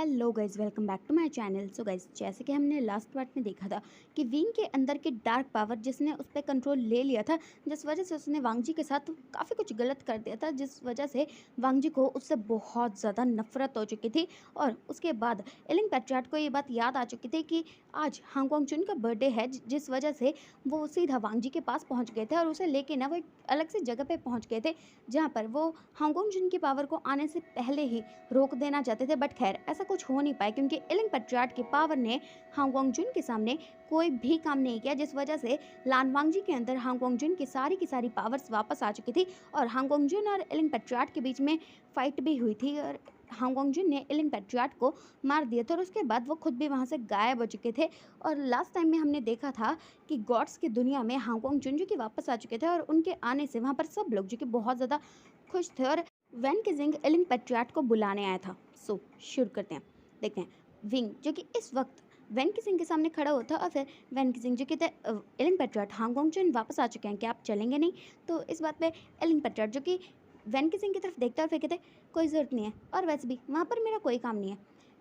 Hello guys, welcome back to my channel. So guys, जैसे कि हमने लास्ट पार्ट में देखा था कि विंग के अंदर की डार्क पावर जिसने उस पर कंट्रोल ले लिया था, जिस वजह से उसने वांग जी के साथ काफ़ी कुछ गलत कर दिया था, जिस वजह से वांग जी को उससे बहुत ज़्यादा नफरत हो चुकी थी। और उसके बाद एलिंग पैट्रियार्ट को ये बात याद आ चुकी थी कि आज हांगकांग चुन का बर्थडे है, जिस वजह से वो सीधा वांग जी के पास पहुँच गए थे और उसे लेके ना वो एक अलग सी जगह पर पहुँच गए थे, जहाँ पर वो हांगकांग चुन की पावर को आने से पहले ही रोक देना चाहते थे। बट खैर ऐसा कुछ हो नहीं पाया, क्योंकि एलिंग पैट्रियार्ट की पावर ने हांगकांग जुन के सामने कोई भी काम नहीं किया, जिस वजह से लान वांगजी के अंदर हांगकांग जुन की सारी पावर्स वापस आ चुकी थी। और हांगकांग जुन और एलिंग पैट्रियार्ट के बीच में फाइट भी हुई थी और हांगकांग जुन ने एलिंग पैट्रियार्ट को मार दिया था और उसके बाद वो खुद भी वहाँ से गायब हो चुके थे। और लास्ट टाइम में हमने देखा था कि गॉड्स की दुनिया में हांगकांग जुन जो कि वापस आ चुके थे और उनके आने से वहाँ पर सब लोग जो कि बहुत ज़्यादा खुश थे। और वैन किजिंग एलिंग पैट्रियार्ट को बुलाने आया था। सो शुरू करते हैं, देखते हैं विंग जो कि इस वक्त वैन किसिंग के सामने खड़ा होता और फिर वैन किसिंग जो कहते हैं एलिंग पैट्रियार्ट हांगकांग चुन वापस आ चुके हैं, क्या आप चलेंगे नहीं? तो इस बात पे एलिंग पैट्रियार्ट जो कि वैन किसिंग की तरफ देखता और फिर कहते कोई ज़रूरत नहीं है, और वैसे भी वहाँ पर मेरा कोई काम नहीं है,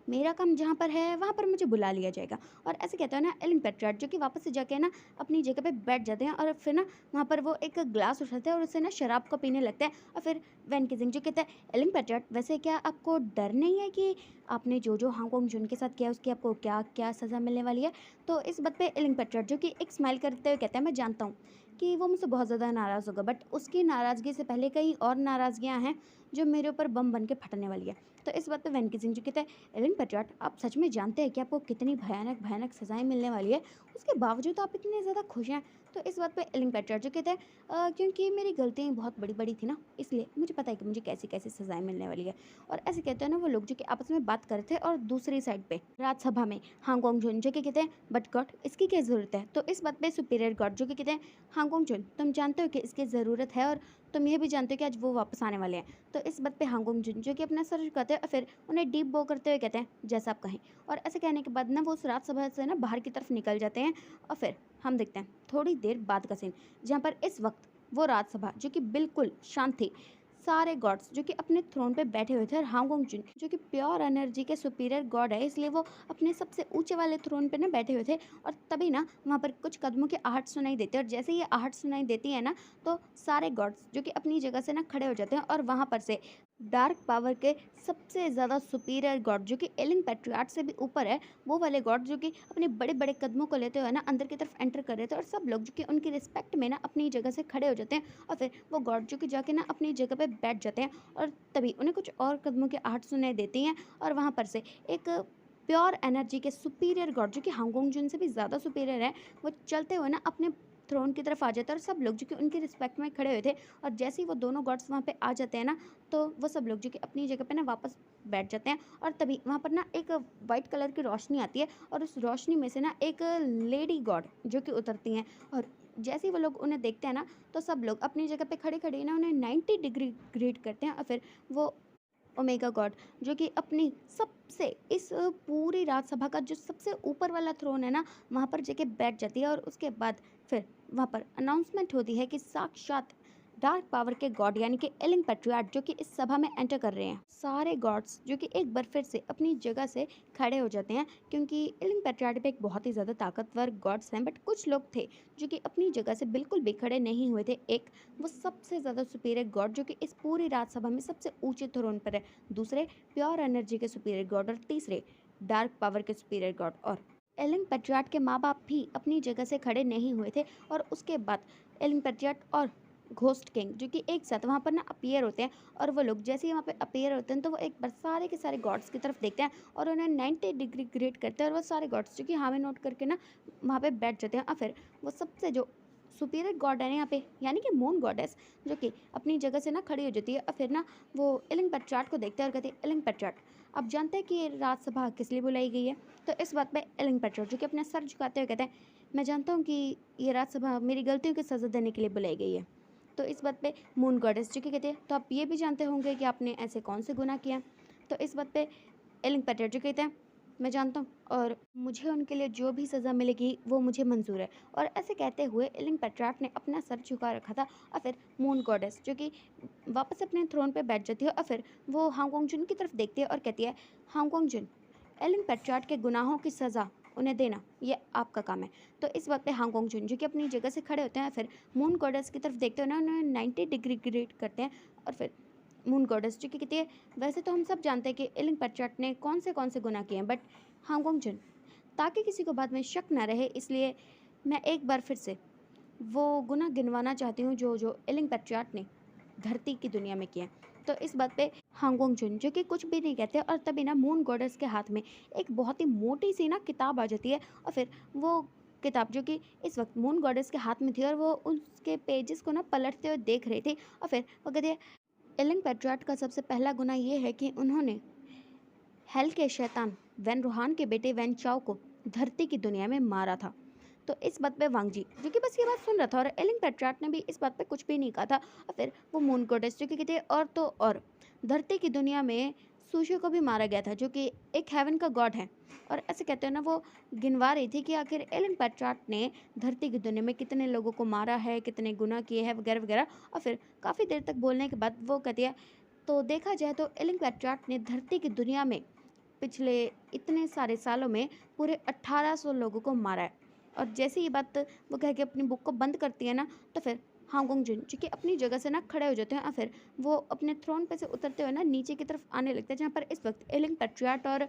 मेरा काम जहाँ पर है वहाँ पर मुझे बुला लिया जाएगा। और ऐसे कहते हैं ना एलिंग पैट्रियार्ट जो कि वापस से जाके ना अपनी जगह पे बैठ जाते हैं और फिर ना वहाँ पर वो एक ग्लास उठाते हैं और उससे ना शराब को पीने लगते हैं। और फिर वैन किजिंग जो कहता है एलिंग पैट्रियार्ट, वैसे क्या आपको डर नहीं है कि आपने जो जो हांगकांग जुन के साथ किया उसकी आपको क्या क्या सज़ा मिलने वाली है? तो इस बात पे एलिंग पैट्रियार्ट जो कि एक स्माइल करते हुए कहता है मैं जानता हूँ कि वो मुझसे बहुत ज़्यादा नाराज़ होगा, बट उसकी नाराज़गी से पहले कई और नाराज़गियाँ हैं जो मेरे ऊपर बम बन के फटने वाली है। तो इस बात पे वैन किजिंग जो कहता है एलिंग पैट्रियार्ट, आप सच में जानते हैं कि आपको कितनी भयानक भयानक सज़ाएं मिलने वाली है, उसके बावजूद आप इतने ज़्यादा खुश हैं? तो इस बात पे एलिंग पैट्रियार्ट जो कहता है क्योंकि मेरी गलतियाँ बहुत बड़ी बड़ी थी ना, इसलिए मुझे पता है कि मुझे कैसी कैसी सज़ाएं मिलने वाली है। और ऐसे कहते हैं ना वो लोग जो कि आपस में बात कर रहे थे, और दूसरी साइड पे राज्यसभा में हांगकांग जुन जो कि कहते हैं बट गॉड इसकी क्या ज़रूरत है? तो इस बात पे सुपीरियर गॉड जो कि कहते हैं हांगकांग जुन, तुम जानते हो कि इसकी ज़रूरत है और तुम ये भी जानते हो कि आज वो वापस आने वाले हैं। तो इस बात पे हांगकांग जुन जो कि अपना सर झुकाते हैं और फिर उन्हें डीप बो करते हुए कहते हैं जैसा आप कहें। और ऐसे कहने के बाद ना वो उस राज्यसभा से ना बाहर की तरफ निकल जाते हैं। और फिर हम देखते हैं थोड़ी देर बाद का सीन, जहाँ पर इस वक्त वो राज्यसभा जो कि बिल्कुल शांत थी, सारे गॉड्स जो कि अपने थ्रोन पे बैठे हुए थे, और हांगकांग जुन जो कि प्योर एनर्जी के सुपीरियर गॉड है, इसलिए वो अपने सबसे ऊंचे वाले थ्रोन पे ना बैठे हुए थे। और तभी ना वहाँ पर कुछ कदमों की आहट सुनाई देती है, और जैसे ये आहट सुनाई देती है ना, तो सारे गॉड्स जो कि अपनी जगह से ना खड़े हो जाते हैं। और वहाँ पर से डार्क पावर के सबसे ज़्यादा सुपीरियर गॉड जो कि एलिंग पैट्रियार्ट से भी ऊपर है, वो वाले गॉड जो कि अपने बड़े बड़े कदमों को लेते हुए ना अंदर की तरफ एंटर कर रहे थे, और सब लोग जो कि उनकी रिस्पेक्ट में ना अपनी जगह से खड़े हो जाते हैं। और फिर वो गॉड जो कि जाके ना अपनी जगह पे बैठ जाते हैं, और तभी उन्हें कुछ और कदमों की आहट सुनाई देती हैं। और वहाँ पर से एक प्योर एनर्जी के सुपीरियर गॉड जो कि हांगकांग जुन से भी ज़्यादा सुपीरियर है, वो चलते हुए ना अपने थ्रोन की तरफ आ जाता है, और सब लोग जो कि उनकी रिस्पेक्ट में खड़े हुए थे, और जैसे ही वो दोनों गॉड्स वहाँ पे आ जाते हैं ना, तो वो सब लोग जो कि अपनी जगह पे ना वापस बैठ जाते हैं। और तभी वहाँ पर ना एक वाइट कलर की रोशनी आती है, और उस रोशनी में से ना एक लेडी गॉड जो कि उतरती हैं। और जैसे ही वो लोग उन्हें देखते हैं ना, तो सब लोग अपनी जगह पे खड़े खड़े ना उन्हें 90 डिग्री ग्रीट करते हैं। और फिर वो ओमेगा गॉड जो कि अपनी सबसे इस पूरी राज्यसभा का जो सबसे ऊपर वाला थ्रोन है ना, वहाँ पर जाके बैठ जाती है। और उसके बाद फिर वहाँ पर अनाउंसमेंट होती है कि साक्षात डार्क पावर के गॉड यानी कि एलिंग पैट्रियार्ट जो कि इस सभा में एंटर कर रहे हैं। सारे गॉड्स जो कि एक बार फिर से अपनी जगह से खड़े हो जाते हैं, क्योंकि एलिंग पैट्रियार्ट पे एक बहुत ही ज़्यादा ताकतवर गॉड्स हैं, बट कुछ लोग थे जो कि अपनी जगह से बिल्कुल भी खड़े नहीं हुए थे। एक वो सबसे ज़्यादा सुपीरियर गॉड जो कि इस पूरी राज्यसभा में सबसे ऊंचे थ्रोन पर है, दूसरे प्योर एनर्जी के सुपीरियर गॉड, और तीसरे डार्क पावर के सुपीरियर गॉड। और एलिंग पैट्रियार्ट के माँ बाप भी अपनी जगह से खड़े नहीं हुए थे। और उसके बाद एलिंग पैट्रियार्ट और घोस्ट किंग जो कि एक साथ वहाँ पर ना अपीयर होते हैं, और वो लोग जैसे ही वहाँ पे अपीयर होते हैं तो वो एक बार सारे के सारे गॉड्स की तरफ देखते हैं और उन्हें 90 डिग्री ग्रेड करते हैं, और वो सारे गॉड्स जो कि हाँ में नोट करके ना वहाँ पे बैठ जाते हैं। और फिर वो सबसे जो सुपीरियर गॉड है ना यहाँ पे, यानी कि मून गॉडेस, जो कि अपनी जगह से ना खड़ी हो जाती है। और फिर ना वो एलिंग पैट्रियार्ट को देखते हैं और कहते हैं एलिंग पैट्रियार्ट, आप जानते हैं कि ये राज्यसभा किस लिए बुलाई गई है? तो इस बात पे एलिंग पैट्रियार्ट जो कि अपना सर झुकाते हुए कहते हैं मैं जानता हूँ कि ये राज्यसभा मेरी गलतियों की सज़ा देने के लिए बुलाई गई है। तो इस बात पे मून गॉडेस जो कि कहते हैं तो आप ये भी जानते होंगे कि आपने ऐसे कौन से गुनाह किया? तो इस बात पे एलिंग पैट्रियार्ट जो कहते हैं मैं जानता हूँ, और मुझे उनके लिए जो भी सज़ा मिलेगी वो मुझे मंजूर है। और ऐसे कहते हुए एलिंग पैट्रियार्ट ने अपना सर झुका रखा था। और फिर मून गॉडेस जो कि वापस अपने थ्रोन पे बैठ जाती है, और फिर वो हांगकांग जुन की तरफ देखती है और कहती है हांगकांग जुन, एलिंग पेट्रियार्ट के गुनाहों की सज़ा उन्हें देना ये आपका काम है। तो इस बात पे हांगकांग जुन जो कि अपनी जगह से खड़े होते हैं, फिर मून गॉडेस की तरफ देखते हुए ना उन्हें 90 डिग्री ग्रेड करते हैं। और फिर मून गॉडेस जो कि कहती है, वैसे तो हम सब जानते हैं कि एलिंग पेट्रियार्ट ने कौन से गुनाह किए हैं, बट हांगकांग जुन, ताकि किसी को बाद में शक ना रहे, इसलिए मैं एक बार फिर से वो गुनाह गिनवाना चाहती हूँ जो जो एलिंग पेट्रियार्ट ने धरती की दुनिया में किया। तो इस बात पे हांगकांग जुन जो कि कुछ भी नहीं कहते, और तभी ना मून गॉडेस के हाथ में एक बहुत ही मोटी सी ना किताब आ जाती है। और फिर वो किताब जो कि इस वक्त मून गॉडेस के हाथ में थी, और वो उसके पेजेस को ना पलटते हुए देख रही थी। और फिर वो कहती है, एलिंग पेट्रियार्ट का सबसे पहला गुनाह ये है कि उन्होंने हेल के शैतान वैन रूहान के बेटे वैन चाओ को धरती की दुनिया में मारा था। तो इस बात पे वांग जी जो कि बस ये बात सुन रहा था, और एलिंग पेट्रियार्ट ने भी इस बात पे कुछ भी नहीं कहा था। और फिर वो मून गॉडेस जो कि कहते हैं, और तो और धरती की दुनिया में सूशे को भी मारा गया था, जो कि एक हेवन का गॉड है। और ऐसे कहते हैं ना, वो गिनवा रही थी कि आखिर एलिंग पेट्रियार्ट ने धरती की दुनिया में कितने लोगों को मारा है, कितने गुनाह किए हैं, वगैरह वगैरह। और फिर काफ़ी देर तक बोलने के बाद वो कहती है, तो देखा जाए तो एलिंग पेट्रियार्ट ने धरती की दुनिया में पिछले इतने सारे सालों में पूरे 1800 लोगों को मारा है। और जैसे ये बात वो कह के अपनी बुक को बंद करती है ना, तो फिर हांगकांग जुन जो कि अपनी जगह से ना खड़े हो जाते हैं, और फिर वो अपने थ्रोन पे से उतरते हुए ना नीचे की तरफ आने लगते हैं, जहाँ पर इस वक्त एलिंग पेट्रियार्ट और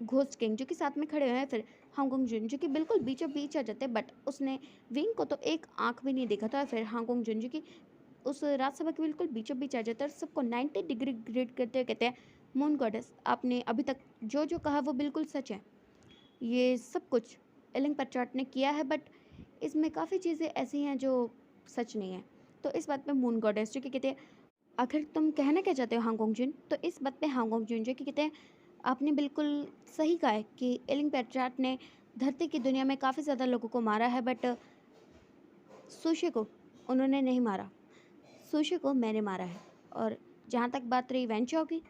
घोस्ट किंग जो कि साथ में खड़े हुए हैं। फिर हांगकांग जुन जो कि बिल्कुल बीचों बीच आ जाते हैं, बट उसने विंग को तो एक आंख भी नहीं देखा था। फिर हांगकांग जुन जो कि उस राजसभा के बिल्कुल बीचों बीच आ जाता है, और सबको 90 डिग्री ग्रेड करते हुए कहते हैं, मून गॉडेस, आपने अभी तक जो जो कहा वो बिल्कुल सच है। ये सब कुछ एलिंग पेट्रियार्ट ने किया है, बट इसमें काफ़ी चीज़ें ऐसी हैं जो सच नहीं है। तो इस बात पे मून गॉडेस जो कि कहते हैं, आखिर तुम कहना क्या चाहते हो हांगकांग जुन? तो इस बात पे हांगकांग जुन जो कि कहते हैं, आपने बिल्कुल सही कहा है कि एलिंग पेट्रियार्ट ने धरती की दुनिया में काफ़ी ज़्यादा लोगों को मारा है, बट सुशे को उन्होंने नहीं मारा। सुशी को मैंने मारा है। और जहाँ तक बात रही वेंचो की,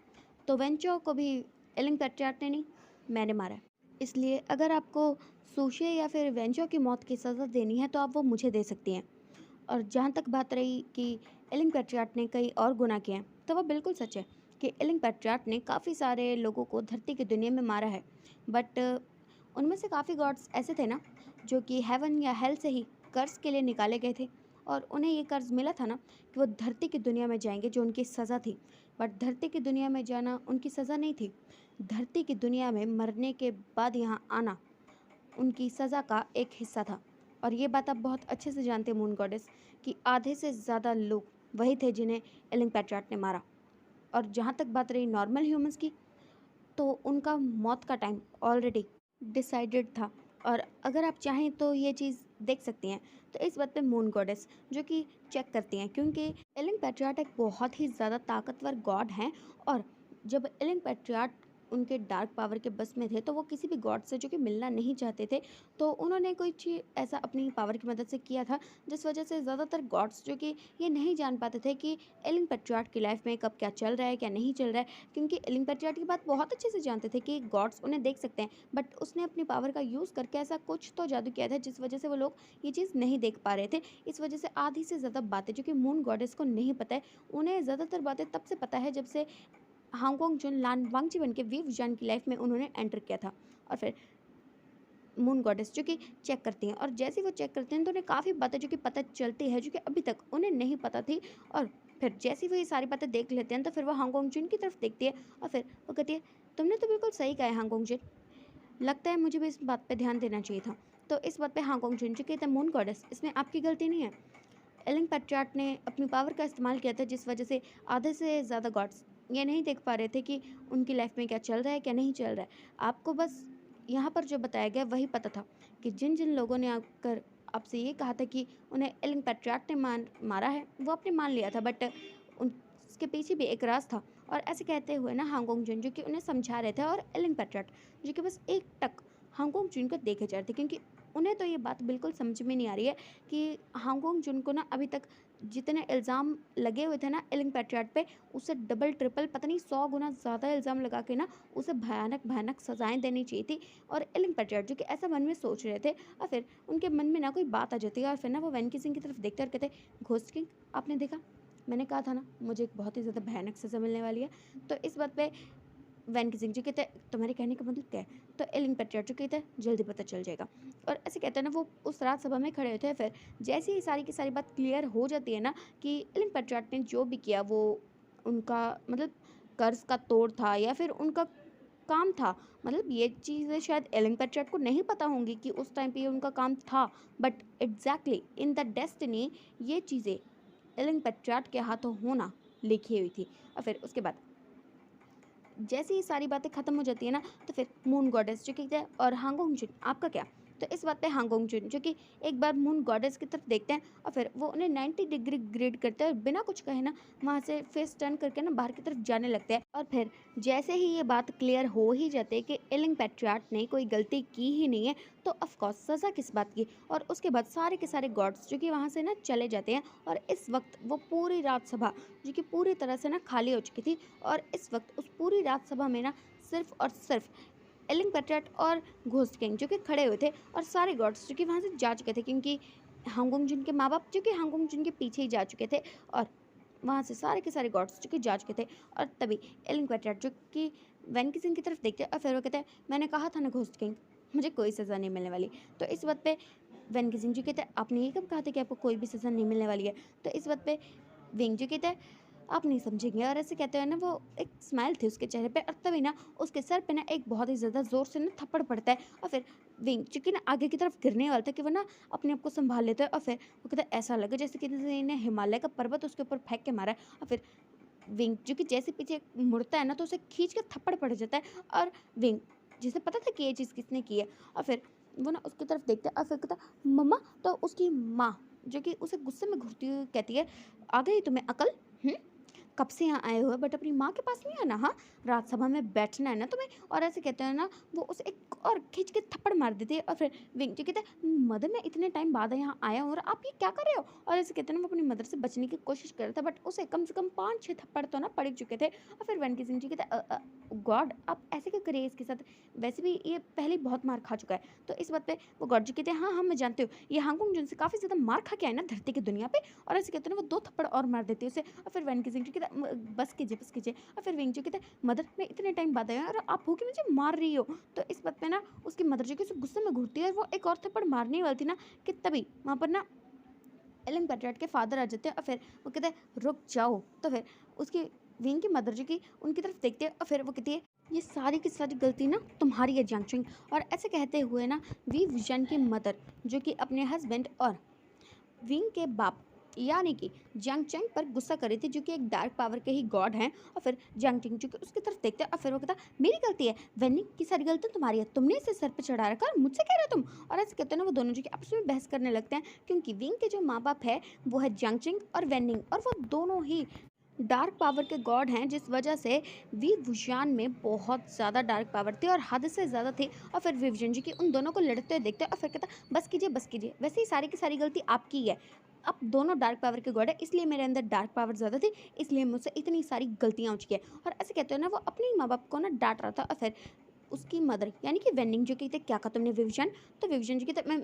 तो वेंचो को भी एलिंग पेट्रियार्ट ने नहीं, मैंने मारा है। इसलिए अगर आपको सुशी या फिर वेंचो की मौत की सज़ा देनी है, तो आप वो मुझे दे सकती हैं। और जहाँ तक बात रही कि एलिंग पेट्रियार्ट ने कई और गुनाह किए हैं, तो वह बिल्कुल सच है कि एलिंग पेट्रियार्ट ने काफ़ी सारे लोगों को धरती की दुनिया में मारा है। बट उनमें से काफ़ी गॉड्स ऐसे थे ना, जो कि हेवन या हेल से ही कर्ज के लिए निकाले गए थे, और उन्हें ये कर्ज मिला था ना कि वो धरती की दुनिया में जाएंगे, जो उनकी सज़ा थी। बट धरती की दुनिया में जाना उनकी सज़ा नहीं थी, धरती की दुनिया में मरने के बाद यहाँ आना उनकी सज़ा का एक हिस्सा था। और ये बात आप बहुत अच्छे से जानते हैं मून गॉडेस, कि आधे से ज़्यादा लोग वही थे जिन्हें एलिंग पेट्रियार्ट ने मारा। और जहाँ तक बात रही नॉर्मल ह्यूमंस की, तो उनका मौत का टाइम ऑलरेडी डिसाइडेड था। और अगर आप चाहें तो ये चीज़ देख सकती हैं। तो इस बात पे मून गॉडेस जो कि चेक करती हैं, क्योंकि एलिंग पेट्रियार्ट एक बहुत ही ज़्यादा ताकतवर गॉड हैं। और जब एलिंग पेट्रियार्ट उनके डार्क पावर के बस में थे, तो वो किसी भी गॉड से जो कि मिलना नहीं चाहते थे, तो उन्होंने कुछ ऐसा अपनी पावर की मदद से किया था, जिस वजह से ज़्यादातर गॉड्स जो कि ये नहीं जान पाते थे कि एलिंग पेट्रियार्ट की लाइफ में कब क्या चल रहा है, क्या नहीं चल रहा है। क्योंकि एलिंग पेट्रियार्ट की बात बहुत अच्छे से जानते थे कि गॉड्स उन्हें देख सकते हैं, बट उसने अपनी पावर का यूज़ करके ऐसा कुछ तो जादू किया था, जिस वजह से वो लोग ये चीज़ नहीं देख पा रहे थे। इस वजह से आधी से ज़्यादा बातें जो कि मून गॉडेस को नहीं पता है, उन्हें ज़्यादातर बातें तब से पता है जब से हांगकांग जुन लान वांगची बन के वीव जान की लाइफ में उन्होंने एंटर किया था। और फिर मून गॉडेस जो कि चेक करती हैं, और जैसे ही वो चेक करते हैं तो उन्हें काफ़ी बातें जो कि पता चलती है, जो कि अभी तक उन्हें नहीं पता थी। और फिर जैसे ही वो ये सारी बातें देख लेते हैं, तो फिर वो हांगकांग जुन की तरफ देखती है, और फिर वो कहती है, तुमने तो बिल्कुल सही कहा है हांगकांग जुन, लगता है मुझे भी इस बात पे ध्यान देना चाहिए था। तो इस बात पे हांगकांग जुन जो कहते हैं, मून गॉडेस, इसमें आपकी गलती नहीं है। एलिंग पेट्रियार्ट ने अपनी पावर का इस्तेमाल किया था, जिस वजह से आधे से ज़्यादा गॉड्स ये नहीं देख पा रहे थे कि उनकी लाइफ में क्या चल रहा है, क्या नहीं चल रहा है। आपको बस यहाँ पर जो बताया गया वही पता था, कि जिन जिन लोगों ने आकर आपसे ये कहा था कि उन्हें एलिंग पेट्रियार्ट ने मारा है, वो आपने मान लिया था, बट उसके पीछे भी एक राज था। और ऐसे कहते हुए ना हांगकांग जुन जो कि उन्हें समझा रहे थे, और एलिंग पेट्रियार्ट जो कि बस एक टक हांगकांग जुन को देखे जा रहे थे, क्योंकि उन्हें तो ये बात बिल्कुल समझ में नहीं आ रही है कि हांगकांग जुन को ना अभी तक जितने इल्ज़ाम लगे हुए थे ना एलिंग पेट्रियार्ट पे, उससे डबल ट्रिपल पता नहीं 100 गुना ज़्यादा इल्ज़ाम लगा के ना उसे भयानक भयानक सज़ाएं देनी चाहिए थी। और एलिंग पेट्रियार्ट जो कि ऐसा मन में सोच रहे थे, और फिर उनके मन में ना कोई बात आ जाती है, और फिर ना वो वैन किसिंग की तरफ देखते और कहते, घोस्ट किंग, आपने देखा, मैंने कहा था ना मुझे एक बहुत ही ज़्यादा भयानक सज़ा मिलने वाली है। तो इस बात पे वैन किसिंग जो कहते हैं तुम्हारे कहने का मतलब क्या है? तो एलिंग पेट्रियार्च जो कहते हैं जल्दी पता चल जाएगा। और ऐसे कहते हैं ना वो उस रात सभा में खड़े होते हैं। फिर जैसे ही सारी की सारी बात क्लियर हो जाती है ना कि एलिंग पेट्रियार्च ने जो भी किया वो उनका मतलब कर्ज का तोड़ था या फिर उनका काम था। मतलब ये चीज़ें शायद एलन पेट्रार्च को नहीं पता होंगी कि उस टाइम पे ये उनका काम था, but exactly in the destiny ये चीज़ें एलन पेट्रार्च के हाथों होना लिखी हुई थी। और फिर उसके बाद जैसे ही सारी बातें खत्म हो जाती है ना तो फिर मून गॉडेस जो कि क्या और हांगोंग जुन आपका क्या? तो इस बात पे हांगोंग जुन जो कि एक बार मून गॉडेस की तरफ देखते हैं और फिर वो उन्हें 90 डिग्री ग्रेड करते हैं और बिना कुछ कहे ना वहाँ से फेस टर्न करके ना बाहर की तरफ जाने लगते हैं। और फिर जैसे ही ये बात क्लियर हो ही जाती है कि एलिंग पेट्रियार्च ने कोई गलती की ही नहीं है तो ऑफकोर्स सज़ा किस बात की। और उसके बाद सारे के सारे गॉड्स जो कि वहाँ से ना चले जाते हैं और इस वक्त वो पूरी रात सभा जो कि पूरी तरह से ना खाली हो चुकी थी। और इस वक्त उस पूरी रात सभा में ना सिर्फ और सिर्फ एलिंग पेट्रियार्च और घोस्ट किंग जो कि खड़े हुए थे और सारे गॉड्स जो कि वहाँ से जा चुके थे क्योंकि हांगोंग जुन के माँ बाप जो कि हांगोंग जुन के पीछे ही जा चुके थे। और वहाँ से सारे के सारे गॉड्स जो कि जा चुके थे। और तभी एलिंग पेट्रियार्च जो कि वैन किसिंग की तरफ देखते और फिर वो कहते हैं मैंने कहा था ना घोस्ट किंग मुझे कोई सज़ा नहीं मिलने वाली। तो इस बात पे वैन किसिंग जी कहते हैं आपने ये कब कहा था कि आपको कोई भी सज़ा नहीं मिलने वाली है? तो इस बात पे विंग जी कहते हैं आप नहीं समझेंगे। और ऐसे कहते हैं ना वो एक स्माइल थी उसके चेहरे पे और तभी ना उसके सर पे ना एक बहुत ही ज़्यादा ज़ोर से ना थप्पड़ पड़ता है। और फिर विंग चूँकि ना आगे की तरफ गिरने वाला था कि वो ना अपने आप को संभाल लेता है और फिर वो कहता है ऐसा लगा जैसे किसी ने हिमालय का पर्वत उसके ऊपर फेंक के मारा है। और फिर विंग जो कि जैसे पीछे मुड़ता है ना तो उसे खींच के थप्पड़ पड़ जाता है। और विंग जिसे पता था कि ये चीज़ किसने की है और फिर वो ना उसकी तरफ देखता है और फिर कहता मम्मा। तो उसकी माँ जो कि उसे गुस्से में घूरती हुई कहती है आ गई तुम्हें अकल? हम्म, कब से यहाँ आए हो बट अपनी माँ के पास नहीं आना? हाँ, रात सभा में बैठना है ना तुम्हें। और ऐसे कहते हैं ना वो उसे एक और खींच के थप्पड़ मार देते हैं। और फिर विंग जी कहते हैं मदर मैं इतने टाइम बाद यहाँ आया हूँ और आप ये क्या कर रहे हो? और ऐसे कहते हैं ना वो अपनी मदर से बचने की कोशिश कर रहा था बट उसे कम से कम 5-6 थप्पड़ तो ना पड़ ही चुके थे। और फिर वैन किसिंग जी कहते गॉड आप ऐसे क्यों करिए इसके साथ? वैसे भी ये पहले ही बहुत मार खा चुका है। तो इस बात पे वो गॉड जी कहते हैं हाँ हाँ मैं जानती हूँ ये हांगकांग जुन से काफ़ी ज़्यादा मार खा के आए ना धरती की दुनिया पे। और ऐसे कहते हैं ना वो 2 थप्पड़ और मार देती है उसे। और फिर वैन किसिंग जी कहते बस कीजिए बस कीजिए। और फिर विंग जी कहते मदर मैं इतने टाइम बाद आया और आप हो कि मुझे मार रही हो? तो इस बात पे ना उसकी मदर जी की उसे गुस्से में घूरती है। वो एक और थप्पड़ मारने वाली थी ना कि तभी वहाँ पर ना एलन पेट्रियार्च के फादर आ जाते हैं और फिर वो कहते हैं रुक जाओ। तो फिर उसकी विंग की मदर जी की उनकी तरफ देखते हैं और फिर वो कहती है ये सारी की सारी गलती ना तुम्हारी है जियांग। और ऐसे कहते हुए ना वी विजन की मदर जो कि अपने हस्बैंड और विंग के बाप यानी कि जियांग चेंग पर गुस्सा कर रही थी जो कि एक डार्क पावर के ही गॉड हैं। और फिर जियांग चेंग जो कि उसकी तरफ देखते हैं और फिर वो कहता मेरी गलती है वेनिंग की सारी गलती तुम्हारी है तुमने इसे सर पे चढ़ा रखा और मुझसे कह रहे हो तुम? और ऐसे कहते हैं ना वो दोनों जो कि आपस में बहस करने लगते हैं क्योंकि विंग के जो माँ बाप है वो है जियांग चेंग और वेनिंग और वो दोनों ही डार्क पावर के गॉड हैं जिस वजह से वी वुशान में बहुत ज़्यादा डार्क पावर थी और हद से ज़्यादा थी। और फिर विवजन जी की उन दोनों को लड़ते हुए देखते हैं और फिर कहता बस कीजिए वैसे ही सारी की सारी गलती आपकी ही है। अब दोनों डार्क पावर के गॉड है इसलिए मेरे अंदर डार्क पावर ज़्यादा थी इसलिए मुझसे इतनी सारी गलतियाँ हो चुकी है। और ऐसे कहते हैं ना वो अपने माँ बाप को ना डांट रहा था और फिर उसकी मदर यानी कि वेनिंग जो कहते क्या कहा तुमने विविजन? तो विविजन जो कहते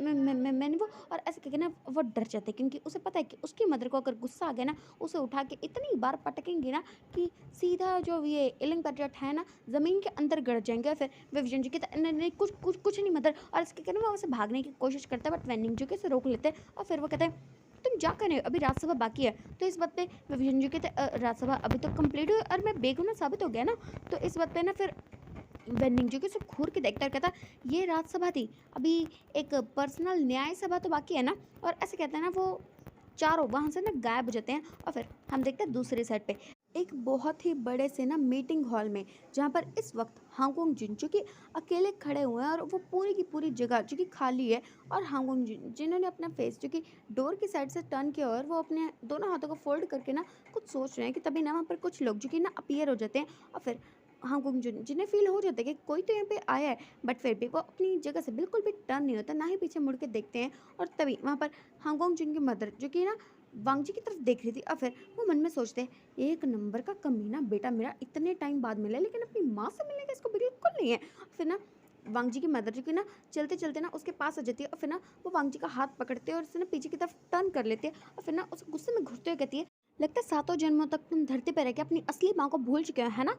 मैंने वो। और ऐसे कहके ना वो डर जाते क्योंकि उसे पता है कि उसकी मदर को अगर गुस्सा आ गया ना उसे उठा के इतनी बार पटकेंगे ना कि सीधा जो ये एलिंग पेट्रियार्च है ना ज़मीन के अंदर गड़ जाएंगे। और फिर विविजन जो कहते नहीं नहीं कुछ नहीं मदर। और इसके कहते ना वो उसे भागने की कोशिश करता है बट वेनिंग जो कि उसे रोक लेते हैं और फिर वो कहते हैं तुम जा कर रहे हो अभी रात सभा बाकी है। तो इस बात पे विविजन जो कहते रात सभा अभी तो कंप्लीट हुई और मैं बेगुनाह साबित हो गया ना। तो इस बात पे ना फिर वेनिंग जो कि उसे घूर के देखता है कहता ये राज सभा थी अभी एक पर्सनल न्याय सभा तो बाकी है ना। और ऐसे कहते हैं ना वो चारों वहाँ से ना गायब हो जाते हैं। और फिर हम देखते हैं दूसरी साइड पे एक बहुत ही बड़े से ना मीटिंग हॉल में जहाँ पर इस वक्त हांगकांग जिन जो कि अकेले खड़े हुए हैं और वो पूरी की पूरी जगह जो कि खाली है। और हांगकांग जिन जिन्होंने अपना फेस जो कि डोर की साइड से टर्न किया और वो अपने दोनों हाथों को फोल्ड करके ना कुछ सोच रहे हैं कि तभी ना वहाँ पर कुछ लोग जो कि ना अपीयर हो जाते हैं। और फिर हांगकांग जिन्हें फील हो जाता है कि कोई तो यहाँ पे आया है बट फिर भी वो अपनी जगह से बिल्कुल भी टर्न नहीं होता ना ही पीछे मुड़ के देखते हैं। और तभी वहाँ पर हांगकांग जिन की मदर जो कि ना वांग जी की तरफ देख रही थी और फिर वो मन में सोचते हैं एक नंबर का कमीना बेटा मेरा इतने टाइम बाद मिला लेकिन अपनी माँ से मिलने का इसको बिल्कुल नहीं है। फिर ना वांग जी की मदर जो कि ना चलते चलते ना उसके पास आ जाती है और फिर ना वो वांग जी का हाथ पकड़ते हैं और उसे ना पीछे की तरफ टर्न कर लेते हैं। और फिर ना उसे गुस्से में घुरते हुए कहती है लगता है सातों जन्मों तक तुम धरती पर रह के अपनी असली माँ को भूल चुके हो है ना?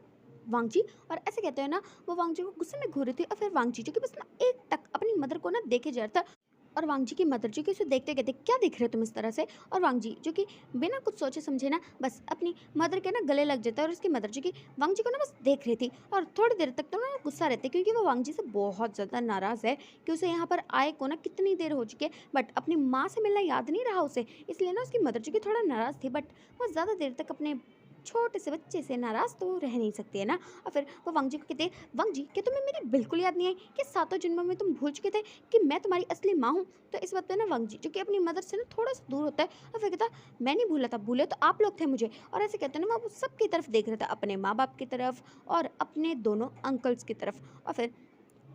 वांग जी। और ऐसे कहते हैं ना वो वांग जी को गुस्से में घूर रही थी और फिर वांग जी जो कि बस ना एक टक अपनी मदर को ना देखे जा रहा था। और वांग जी की मदर जी की उसे देखते कहते क्या देख रहे हो तुम इस तरह से। और वांग जी जो कि बिना कुछ सोचे समझे ना बस अपनी मदर के ना गले लग जाता है और उसकी मदर जी की वांग जी को ना बस देख रही थी। और थोड़ी देर तक तो ना गुस्सा रहते क्योंकि वो वांग जी से बहुत ज़्यादा नाराज़ है कि उसे यहाँ पर आए को ना कितनी देर हो चुकी है, बट अपनी माँ से मिलना याद नहीं रहा उसे, इसलिए ना उसकी मदर जी की थोड़ा नाराज़ थी। बट वो ज़्यादा देर तक अपने छोटे से बच्चे से नाराज़ तो रह नहीं सकती है ना। और फिर वो वांग जी को कहते वांग जी क्या तुम्हें मेरी बिल्कुल याद नहीं आई कि सातों जन्मों में तुम भूल चुके थे कि मैं तुम्हारी असली माँ हूँ। तो इस बात पे ना वांग जी जो कि अपनी मदर से ना थोड़ा सा दूर होता है और फिर कहता मैं नहीं भूला था, भूले तो आप लोग थे मुझे। और ऐसे कहते हैं ना वो सबकी तरफ देख रहा था, अपने माँ बाप की तरफ और अपने दोनों अंकल्स की तरफ। और फिर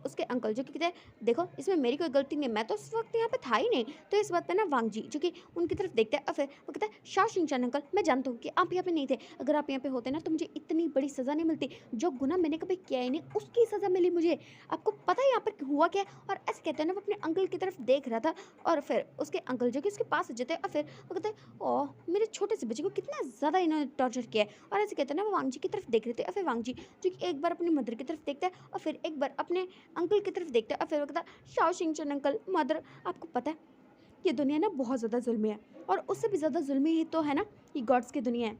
उसके अंकल जो कि कहते हैं देखो इसमें मेरी कोई गलती नहीं है, मैं तो उस वक्त यहाँ पे था ही नहीं। तो इस बात पे ना वांग जी जो कि उनकी तरफ देखते हैं और फिर वो कहता है शाओशिंग-चान अंकल मैं जानता हूँ कि आप यहाँ पे नहीं थे, अगर आप यहाँ पे होते ना तो मुझे इतनी बड़ी सज़ा नहीं मिलती, जो गुनाह मैंने कभी किया ही नहीं उसकी सज़ा मिली मुझे। आपको पता है यहाँ पर हुआ क्या है? और ऐसे कहते हैं ना वो अपने अंकल की तरफ देख रहा था और फिर उसके अंकल जो कि उसके पास आ जाते हैं और फिर वो कहते हैं ओह मेरे छोटे से बच्चे को कितना ज़्यादा इन्होंने टॉर्चर किया है। और ऐसे कहते हैं ना वो वांग जी की तरफ देख रहे थे और फिर वांग जी जो कि एक बार अपनी मदर की तरफ देखता है और फिर एक बार अपने अंकल की तरफ देखता है और फिर वो कहता है शाओशिंग-चान अंकल मदर आपको पता है ये दुनिया ना बहुत ज़्यादा जुल्मी है और उससे भी ज़्यादा जुल्मी ही तो है ना ये गॉड्स की दुनिया है।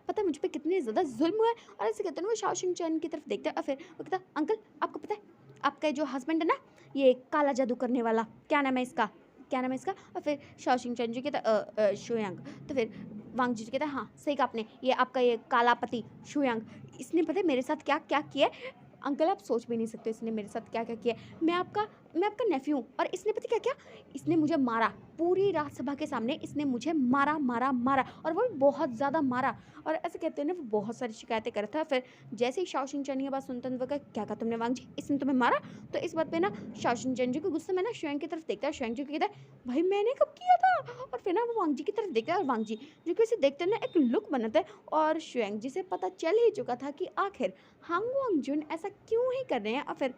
पता है मुझ पे कितने ज़्यादा जुल्म हुआ है। और ऐसे कहते हैं ना वो शाओशिंग-चान की तरफ देखता है और फिर वो कहता है अंकल आपको पता है आपका जो हस्बैंड है ना ये काला जादू करने वाला क्या नाम है इसका, क्या नाम है इसका। और फिर शाओशिंग-चान जी कहता है शुयांग। तो फिर वांग जी कहता है हाँ सही कहा आपने, ये आपका ये काला पति शुयांग, इसने पता है मेरे साथ क्या क्या किया है अंकल आप सोच भी नहीं सकते इसने मेरे साथ क्या क्या किया है। मैं आपका नेफ्यू हूँ और इसने पता क्या क्या, इसने मुझे मारा पूरी राज्यसभा के सामने, इसने मुझे मारा मारा मारा और वो भी बहुत ज़्यादा मारा। और ऐसे कहते हैं ना वो बहुत सारी शिकायतें करता है। फिर जैसे ही शाओशिंग-चान ये बात सुनता है वो कहता है क्या कहा तुमने वांग जी, इसने तुम्हें मारा। तो इस बात पे ना शाओशिंग-चान जी को गुस्से में ना शुयांग की तरफ देखता है, शुयांग जी को कहता है भाई मैंने कब किया था। और फिर ना वो वांग जी की तरफ देखता है और वांग जी जो कि उसे देखते हैं ना एक लुक बनाता है और शुयांग जी से पता चल ही चुका था कि आखिर हांग वांग-जुन ऐसा क्यों ही कर रहे हैं। और फिर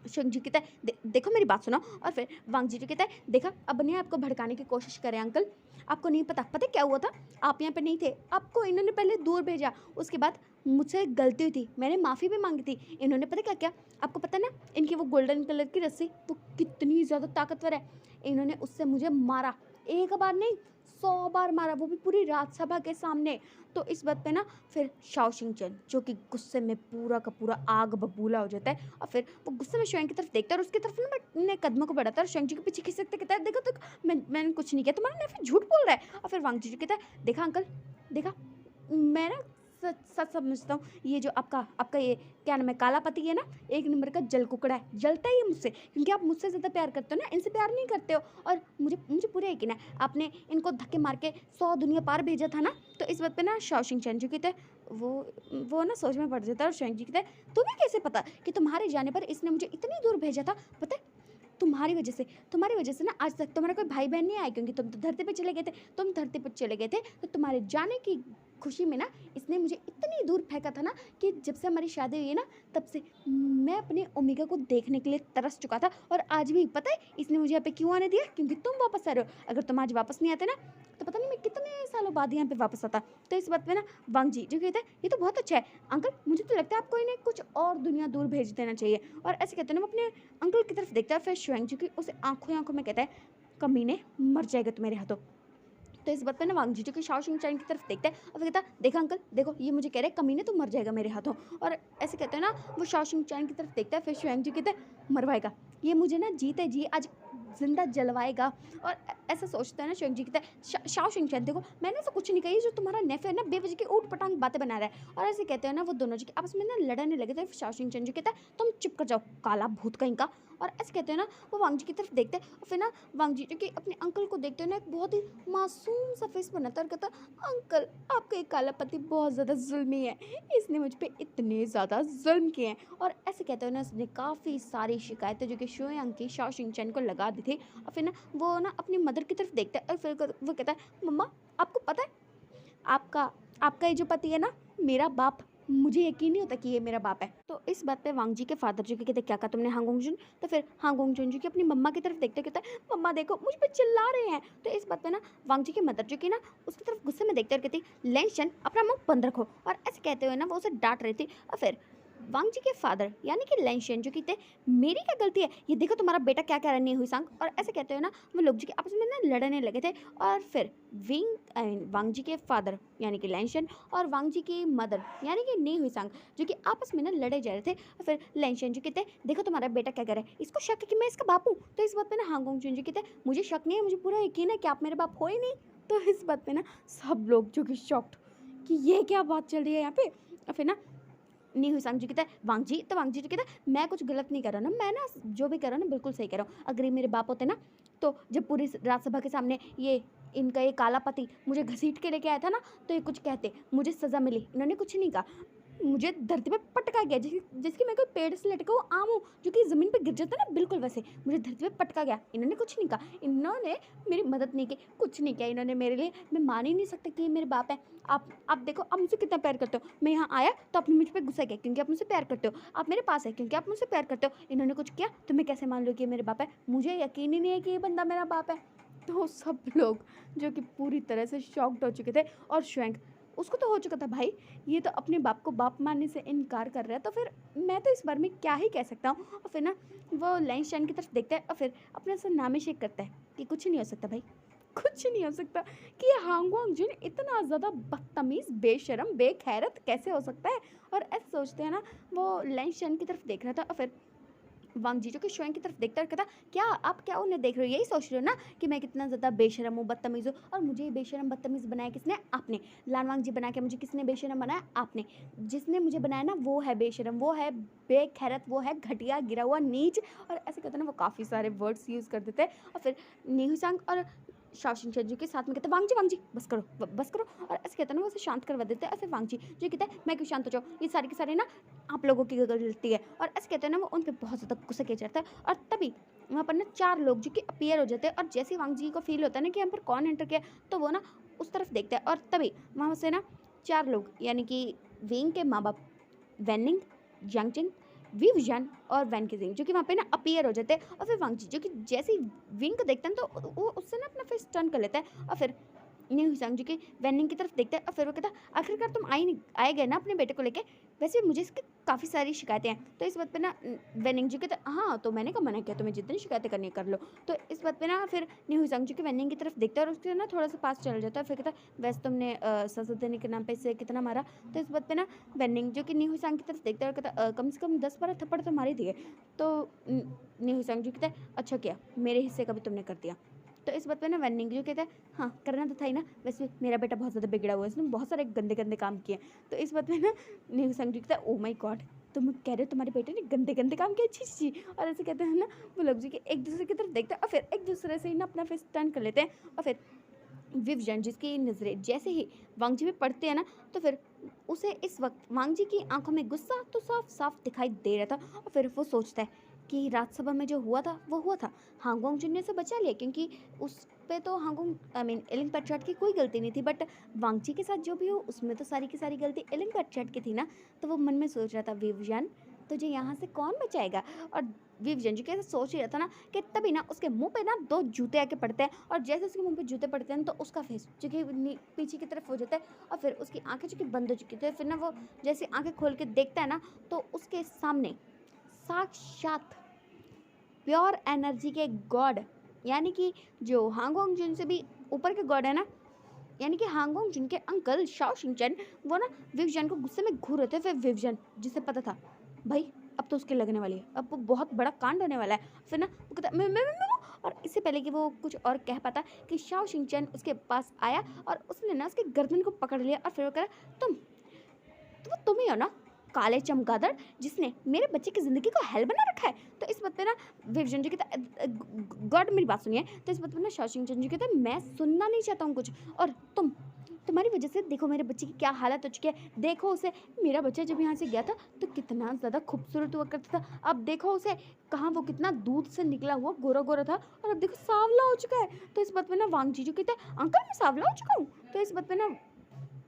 शुयांग जी कहता है देखो मेरी बात सुनो। और फिर वांग जी जो कहता है देखा अब नहीं आपको भड़काने की कोशिश करें अंकल, आपको नहीं पता पता क्या हुआ था, आप यहाँ पे नहीं थे, आपको इन्होंने पहले दूर भेजा, उसके बाद मुझसे गलती हुई थी मैंने माफ़ी भी मांगी थी, इन्होंने पता क्या क्या आपको पता है ना इनकी वो गोल्डन कलर की रस्सी वो कितनी ज़्यादा ताकतवर है, इन्होंने उससे मुझे मारा एक बार नहीं 100 बार मारा, वो भी पूरी राज्यसभा के सामने। तो इस बात पे ना फिर शाओशिंग-चान जो कि गुस्से में पूरा का पूरा आग बबूला हो जाता है और फिर वो गुस्से में शुयांग की तरफ देखता है और उसकी तरफ ना अपने कदमों को बढ़ाता है और शुयांग जी के पीछे खिसकते कहता है देखो देखो मैंने कुछ नहीं किया, तुम्हारा नेफ्यू झूठ बोल रहा है। और फिर वांग जी कहता है देखा अंकल देखा मैं ना सच सच समझता हूँ ये जो आपका आपका ये क्या नाम है काला पति है ना एक नंबर का जल कुकड़ा है, जलता ही है मुझसे क्योंकि आप मुझसे ज़्यादा प्यार करते हो ना, इनसे प्यार नहीं करते हो। और मुझे मुझे पूरा यकीन है आपने इनको धक्के मार के 100 दुनिया पार भेजा था ना। तो इस बात पे ना शाओशिंग-चान जी कहते हैं वो ना सोच में पड़ जाता है और शुयांग जी कहते हैं तुम्हें कैसे पता कि तुम्हारे जाने पर इसने मुझे इतनी दूर भेजा था, पता है तुम्हारी वजह से ना आज तक तुम्हारा कोई भाई बहन नहीं आए क्योंकि तुम तो धरती पे चले गए थे, तुम धरती पर चले गए थे तो तुम्हारे जाने की खुशी में ना इसने मुझे इतनी दूर फेंका था ना कि जब से हमारी शादी हुई है ना तब से मैं अपने ओमेगा को देखने के लिए तरस चुका था। और आज भी पता है इसने मुझे यहाँ पे क्यों आने दिया, क्योंकि तुम वापस आ रहे हो, अगर तुम आज वापस नहीं आते ना तो पता नहीं मैं कितने सालों बाद यहाँ पे वापस आता। तो इस बात पे ना वांग जी जो कहते हैं ये तो बहुत अच्छा है अंकल, मुझे तो लगता है आपको इन्हें कुछ और दुनिया दूर भेज देना चाहिए। और ऐसे कहते हैं ना वो अपने अंकल की तरफ देखता है फिर शुयांग जी की उसे आंखों आंखों में कहता है कमीने मर जाएगा तुम्हारे हाथों। तो इस बात पे ना वांग जी जो कि शाओशिंग-चान की तरफ देखता है और फिर कहता है देखा अंकल देखो ये मुझे कह रहे हैं कमीने तू मर जाएगा मेरे हाथों। और ऐसे कहते हैं ना वो शाओशिंग-चान की तरफ देखता है फिर शुयांग जी कहते हैं मरवाएगा, ये मुझे ना जीते जी आज जिंदा जलवाएगा। और ऐसा सोचता है ना शुयांग जी कहता है शाओशिंग-चान देखो मैंने ऐसा कुछ नहीं कही, जो तुम्हारा नेफ्यू है ना बेवजह की ऊट पटांग बातें बना रहा है। और ऐसे कहते हैं ना वो दोनों जी आपस में ना लड़ने लगे थे। शाओशिंग-चान जी कहता है तुम चुप कर जाओ काला भूत कहीं का। और ऐसे कहते हैं ना वो वांग जी की तरफ देखते हैं और फिर ना वांग जी जो कि अपने अंकल को देखते हैं ना एक बहुत ही मासूम सा फेस बनाता है और कहता अंकल आपका एक काला पति बहुत ज़्यादा जुल्मी है, इसने मुझ पे इतने ज़्यादा जुल्म किए हैं। और ऐसे कहते हैं ना उसने काफ़ी सारी शिकायतें जो कि शुयांग की शाओशिंग-चान को लगा दी थी। और फिर ना वो ना अपनी मदर की तरफ देखता है और फिर वो कहता है मम्मा आपको पता है आपका आपका ये जो पति है ना मेरा बाप, मुझे यकीन नहीं होता कि ये मेरा बाप है। तो इस बात पे वांग जी के फादर जी के कहते क्या कहा तुमने हांग वांग-जुन। तो फिर हांग वांग-जुन जी की अपनी मम्मा की तरफ देखते कहता है मम्मा देखो मुझ पे चिल्ला रहे हैं। तो इस बात पे ना वांग जी की मदर जी की ना उसकी तरफ गुस्से में देखते और कहती लेंशन अपना मुंह बंद रखो। और ऐसे कहते हुए ना वो उसे डांट रही थी। और फिर वांग जी के फादर यानी कि लैंशन जो कहते मेरी क्या गलती है, ये देखो तुम्हारा बेटा क्या कह रहा है नहीं हुई सांग, और ऐसे कहते हो ना वो लोग जी के आपस में ना लड़ने लगे थे। और फिर वांग जी के फादर यानी कि लैंशन और वांग जी की मदर यानी कि नहीं हुई सांग जो कि आपस में ना लड़े जा रहे थे। और फिर लैंशन जी कहते देखो तुम्हारा बेटा क्या कर रहा है, इसको शक है कि मैं इसका बाप हूँ। तो इस बात पे ना हांगोंग चुन जी कहते मुझे शक नहीं है, मुझे पूरा यकीन है कि आप मेरे बाप हो ही नहीं। तो इस बात पे ना सब लोग जो कि शॉक्ड कि ये क्या बात चल रही है यहाँ पे। और फिर ना नहीं हुई सांग जी कहता है वांग जी, तो वांग जी कहता है मैं कुछ गलत नहीं कर रहा ना, मैं ना जो भी कर रहा हूँ ना बिल्कुल सही कर रहा हूँ। अगर ये मेरे बाप होते ना तो जब पूरी राज्यसभा के सामने ये इनका ये काला पति मुझे घसीट के लेके आया था ना, तो ये कुछ कहते, मुझे सज़ा मिली, इन्होंने कुछ नहीं कहा। मुझे धरती पे पटका गया, जिसकी मैं कोई पेड़ से लटका हुआ आम हूँ जो कि ज़मीन पे गिर जाता है ना, बिल्कुल वैसे मुझे धरती पे पटका गया। इन्होंने कुछ नहीं कहा, इन्होंने मेरी मदद नहीं की, कुछ नहीं किया इन्होंने मेरे लिए। मैं मान ही नहीं सकता कि ये मेरे बाप है। आप देखो आप मुझसे कितना प्यार करते हो। मैं यहाँ आया तो आपने मुझ पर गुस्सा किया क्योंकि आप मुझसे प्यार करते हो। आप मेरे पास है क्योंकि आप मुझसे प्यार करते हो। इन्होंने कुछ किया तो मैं कैसे मान लूँ कि ये मेरे बाप है? मुझे यकीन ही नहीं है कि ये बंदा मेरा बाप है। तो सब लोग जो कि पूरी तरह से शॉक्ड हो चुके थे। और श्वेंक उसको तो हो चुका था भाई, ये तो अपने बाप को बाप मानने से इनकार कर रहा है, तो फिर मैं तो इस बारे में क्या ही कह सकता हूँ। और फिर ना वो लाइनस्टाइन की तरफ देखता है और फिर अपने से नामेशेक करता है कि कुछ नहीं हो सकता भाई, कुछ नहीं हो सकता कि ये हांगवांग जिन इतना ज़्यादा बदतमीज़ बेशरम बेखैरत कैसे हो सकता है। और ऐसे सोचते हैं ना, वो लाइनस्टाइन की तरफ देख रहा था और फिर वांग जी जो कि श्वेंक की तरफ देखता और कहता क्या आप क्या उन्हें देख रहे हो, यही सोच रहे हो ना कि मैं कितना ज़्यादा बेशरम हूँ बदतमीज़ हूँ। और मुझे ये बेशरम बदतमीज़ बनाया किसने? आपने। लानवांग जी बना के मुझे किसने बेशरम बनाया? आपने। जिसने मुझे बनाया ना वो है बेशरम, वो है बेखैरत, वो है घटिया गिरा हुआ नीच। और ऐसे कहते हैं ना वो काफ़ी सारे वर्ड्स यूज़ कर देते हैं। और फिर नीहुसांग और शाओशिंग जी के साथ में कहते हैं वांग जी बस करो बस करो। और ऐसे कहते हैं ना वो उसे शांत करवा देते हैं। और फिर वांग जी जो कहता है मैं क्यों शांत हो जाऊँ, ये सारी की सारी ना आप लोगों की गलती है। और ऐसे कहते हैं ना वो उन पर बहुत ज़्यादा गुस्सा किया जाता है। और तभी वहाँ पर ना 4 लोग जो कि अपीयर हो जाते हैं। और जैसे ही वांग जी को फील होता है ना कि यहाँ पर कौन एंटर किया, तो वो ना उस तरफ देखता है। और तभी वहाँ से ना 4 लोग यानी कि विंग के माँ बाप वैनिंग, यांगचिंग, विवजन और वैन किजिंग जो कि वहाँ पे ना अपीयर हो जाते हैं। और फिर वांग जी जो कि जैसे ही विंग को देखते हैं तो वो उससे ना अपना फेस टर्न कर लेता है। और फिर न्यू हिसांग जी के वैनिंग की तरफ देखता है। और फिर वो कहता है आखिरकार तुम आए गए ना अपने बेटे को लेके, वैसे मुझे इसकी काफ़ी सारी शिकायतें हैं। तो इस बात पे ना वैनिंग जी कहता है हाँ, तो मैंने कब मना किया, तुम्हें जितनी शिकायतें करनी है कर लो। तो इस बात पे ना फिर न्यू हिसांग जी के वैनिंग की तरफ देखता है और उसके ना थोड़ा सा पास चल जाता है। फिर कहता है वैसे तुमने सजा देने के नाम पे इसे कितना मारा। तो इस बात पे ना वैनिंग जो कि न्यू हिसांग की तरफ देखता है और कहता कम से कम 10-12 थप्पड़ तो मारे दिए। तो न्यू हिसांग जी कहता है अच्छा किया, मेरे हिस्से का भी तुमने कर दिया। तो इस बात पे ना वैनिंग जो कहता है हाँ करना तो था ही ना, वैसे मेरा बेटा बहुत ज़्यादा बिगड़ा हुआ है, इसने बहुत सारे गंदे गंदे काम किए। तो इस बात पे ना न्यू संग कहता है ओ माय गॉड, तुम कह रहे हो तुम्हारे बेटे ने गंदे गंदे काम किए, छी छी। और ऐसे कहते हैं ना वो लोग जी के एक दूसरे की तरफ देखते हैं और फिर एक दूसरे से ही ना अपना फेस टर्न कर लेते हैं। और फिर विवजन जिसकी नज़रें जैसे ही वांग जी पे पड़ते हैं ना, तो फिर उसे इस वक्त वांग जी की आंखों में गुस्सा तो साफ साफ दिखाई दे रहा था। और फिर वो सोचता है कि राज्यसभा में जो हुआ था वो हुआ था, हांगोंग जुन ने से बचा लिया क्योंकि उस पे तो हांगोंग आई मीन एलिंग पैटचार्ट की कोई गलती नहीं थी। बट वांग जी के साथ जो भी हो उसमें तो सारी की सारी गलती एलिंग पैटचार्ट की थी ना। तो वो मन में सोच रहा था विवजन तुझे यहाँ से कौन बचाएगा। और विवजन जी कैसे सोच ही रहा था ना कि तभी ना उसके मुंह पे ना 2 जूते आके पड़ते हैं। और जैसे उसके मुंह पे जूते पड़ते हैं तो उसका फेस जो कि पीछे की तरफ हो जाता है और फिर उसकी आंखें जो कि बंद हो चुकी थी। फिर ना वो जैसे आंखें खोल के देखता है ना, तो उसके सामने साक्षात प्योर एनर्जी के गॉड यानी कि जो हांगोंग जुन से भी ऊपर के गॉड है ना, यानी कि हांगोंग जुन के अंकल शाओ शिंचन, वो ना विवजन को गुस्से में घूर रहे थे। फिर विवजन जिसे पता था भाई अब तो उसके लगने वाली है, अब वो बहुत बड़ा कांड होने वाला है। फिर ना वो कहता मैं और इससे पहले कि वो कुछ और कह पाता कि शाओ शिंचन उसके पास आया और उसने ना उसके गर्दन को पकड़ लिया। और फिर वो कह रहा तुम ही हो ना काले चमगादड़ जिसने मेरे बच्चे की ज़िंदगी को हेल बना रखा है। तो इस बात पे ना विवजन जी कहता गॉड मेरी बात सुनिए। तो इस बात पे ना शाओशिंग जी कहता है मैं सुनना नहीं चाहता हूँ कुछ। और तुम्हारी वजह से देखो मेरे बच्चे की क्या हालत हो चुकी है। देखो उसे, मेरा बच्चा जब यहाँ से गया था तो कितना ज़्यादा खूबसूरत हुआ करता था, अब देखो उसे कहाँ वो कितना दूध से निकला हुआ गोरा गोरा था और अब देखो सांवला हो चुका है। तो इस बात पे ना वांग जी जो कहता है अंकल मैं सांवला हो चुका हूँ। तो इस बात पे ना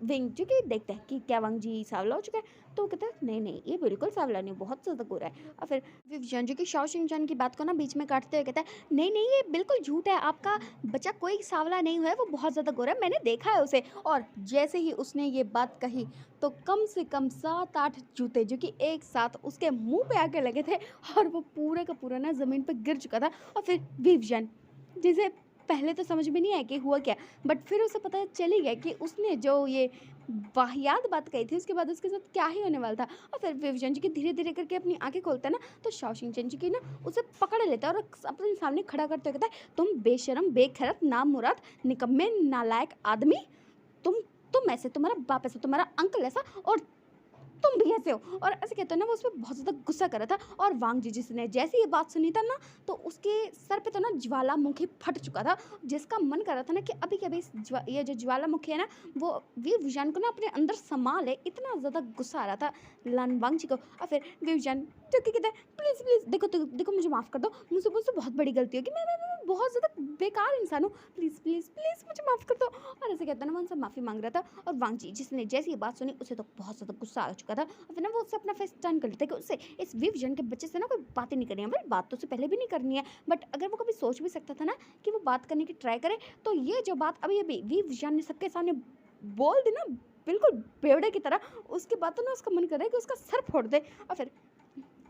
विंग जो कि देखता है कि क्या वांग जी सांवला हो चुका है, तो वो कहता है नहीं नहीं ये बिल्कुल सांवला नहीं, बहुत ज़्यादा गोरा है। और फिर विवियन जो कि शाओ शिंग-चैन की बात को ना बीच में काटते हुए कहता है नहीं नहीं ये बिल्कुल झूठ है, आपका बच्चा कोई सांवला नहीं हुआ है, वो बहुत ज़्यादा गोरा है, मैंने देखा है उसे। और जैसे ही उसने ये बात कही तो कम से कम 7-8 जूते जो कि एक साथ उसके मुंह पे आके लगे थे और वो पूरा का पूरा ना ज़मीन पे गिर चुका था। और फिर विवियन जिसे पहले तो समझ में नहीं आया कि हुआ क्या, बट फिर उसे पता चल ही गया कि उसने जो ये वाहियात बात कही थी उसके बाद उसके साथ क्या ही होने वाला था। और फिर विवियन जी की धीरे-धीरे करके अपनी आँखें खोलता है ना, तो शाओ शिंग-चैन जी की ना उसे पकड़ लेता है और अपने सामने खड़ा करते हुए कहता है, "तुम बेशर्म, बेखैरत, नामुराद, निकम्मे, नालायक आदमी, तुम तुम ऐसे, तुम्हारा बाप ऐसा, तुम्हारा अंकल ऐसा और तुम भी ऐसे हो।" और ऐसे कहते हैं ना वो उस पे बहुत ज़्यादा गुस्सा कर रहा था। और वांग जी जिसने जैसे ये बात सुनी था ना, तो उसके सर पे तो ना ज्वालामुखी फट चुका था, जिसका मन कर रहा था ना कि अभी के अभी ये जो ज्वालामुखी है ना, वो विवियन को ना अपने अंदर समा ले, इतना ज़्यादा गुस्सा आ रहा था लन वांग जी को। और फिर विवियन जो कि कहता है प्लीज़ प्लीज़ देखो देखो मुझे माफ़ कर दो, मुझसे मुझसे बहुत बड़ी गलती होगी, मैं बहुत ज़्यादा बेकार इंसान हूँ, प्लीज़ प्लीज़ प्लीज़ मुझे माफ़ कर दो। और ऐसे कहता है ना वो उनसे माफ़ी मांग रहा था। और वांग जी जिसने जैसे ये बात सुनी उसे तो बहुत ज़्यादा गुस्सा आ चुका था। और फिर ना वो उससे अपना फेस टर्न कर लेता है कि उससे इस विवियन के बच्चे से ना कोई बातें नहीं करनी है। भाई बात तो उससे पहले भी नहीं करनी है, बट अगर वो कभी सोच भी सकता था ना कि वो बात करने की ट्राई करे, तो ये जो बात अभी अभी विवियन ने सबके सामने बोल दी ना, बिल्कुल बेवड़े की तरह, उसके बाद तो ना उसका मन कर रहा है कि उसका सर फोड़ दे। और फिर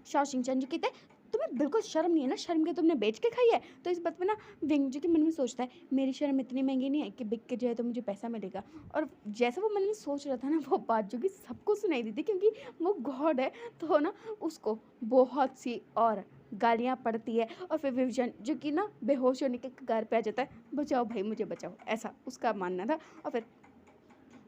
शाओ शिंग-चैन जी कहते हैं तुम्हें बिल्कुल शर्म नहीं है ना, शर्म के तुमने बेच के खाई है। तो इस बात पे ना विंग जी के मन में सोचता है मेरी शर्म इतनी महंगी नहीं है कि बिक के जाए तो मुझे पैसा मिलेगा। और जैसे वो मन में सोच रहा था ना, वो बात जो कि सबको सुनाई दी थी क्योंकि वो गॉड है, तो ना उसको बहुत सी और गालियाँ पड़ती है। और फिर विवियन जो कि ना बेहोश होने के कगार पे आ जाता है, बचाओ भाई मुझे बचाओ, ऐसा उसका मानना था। और फिर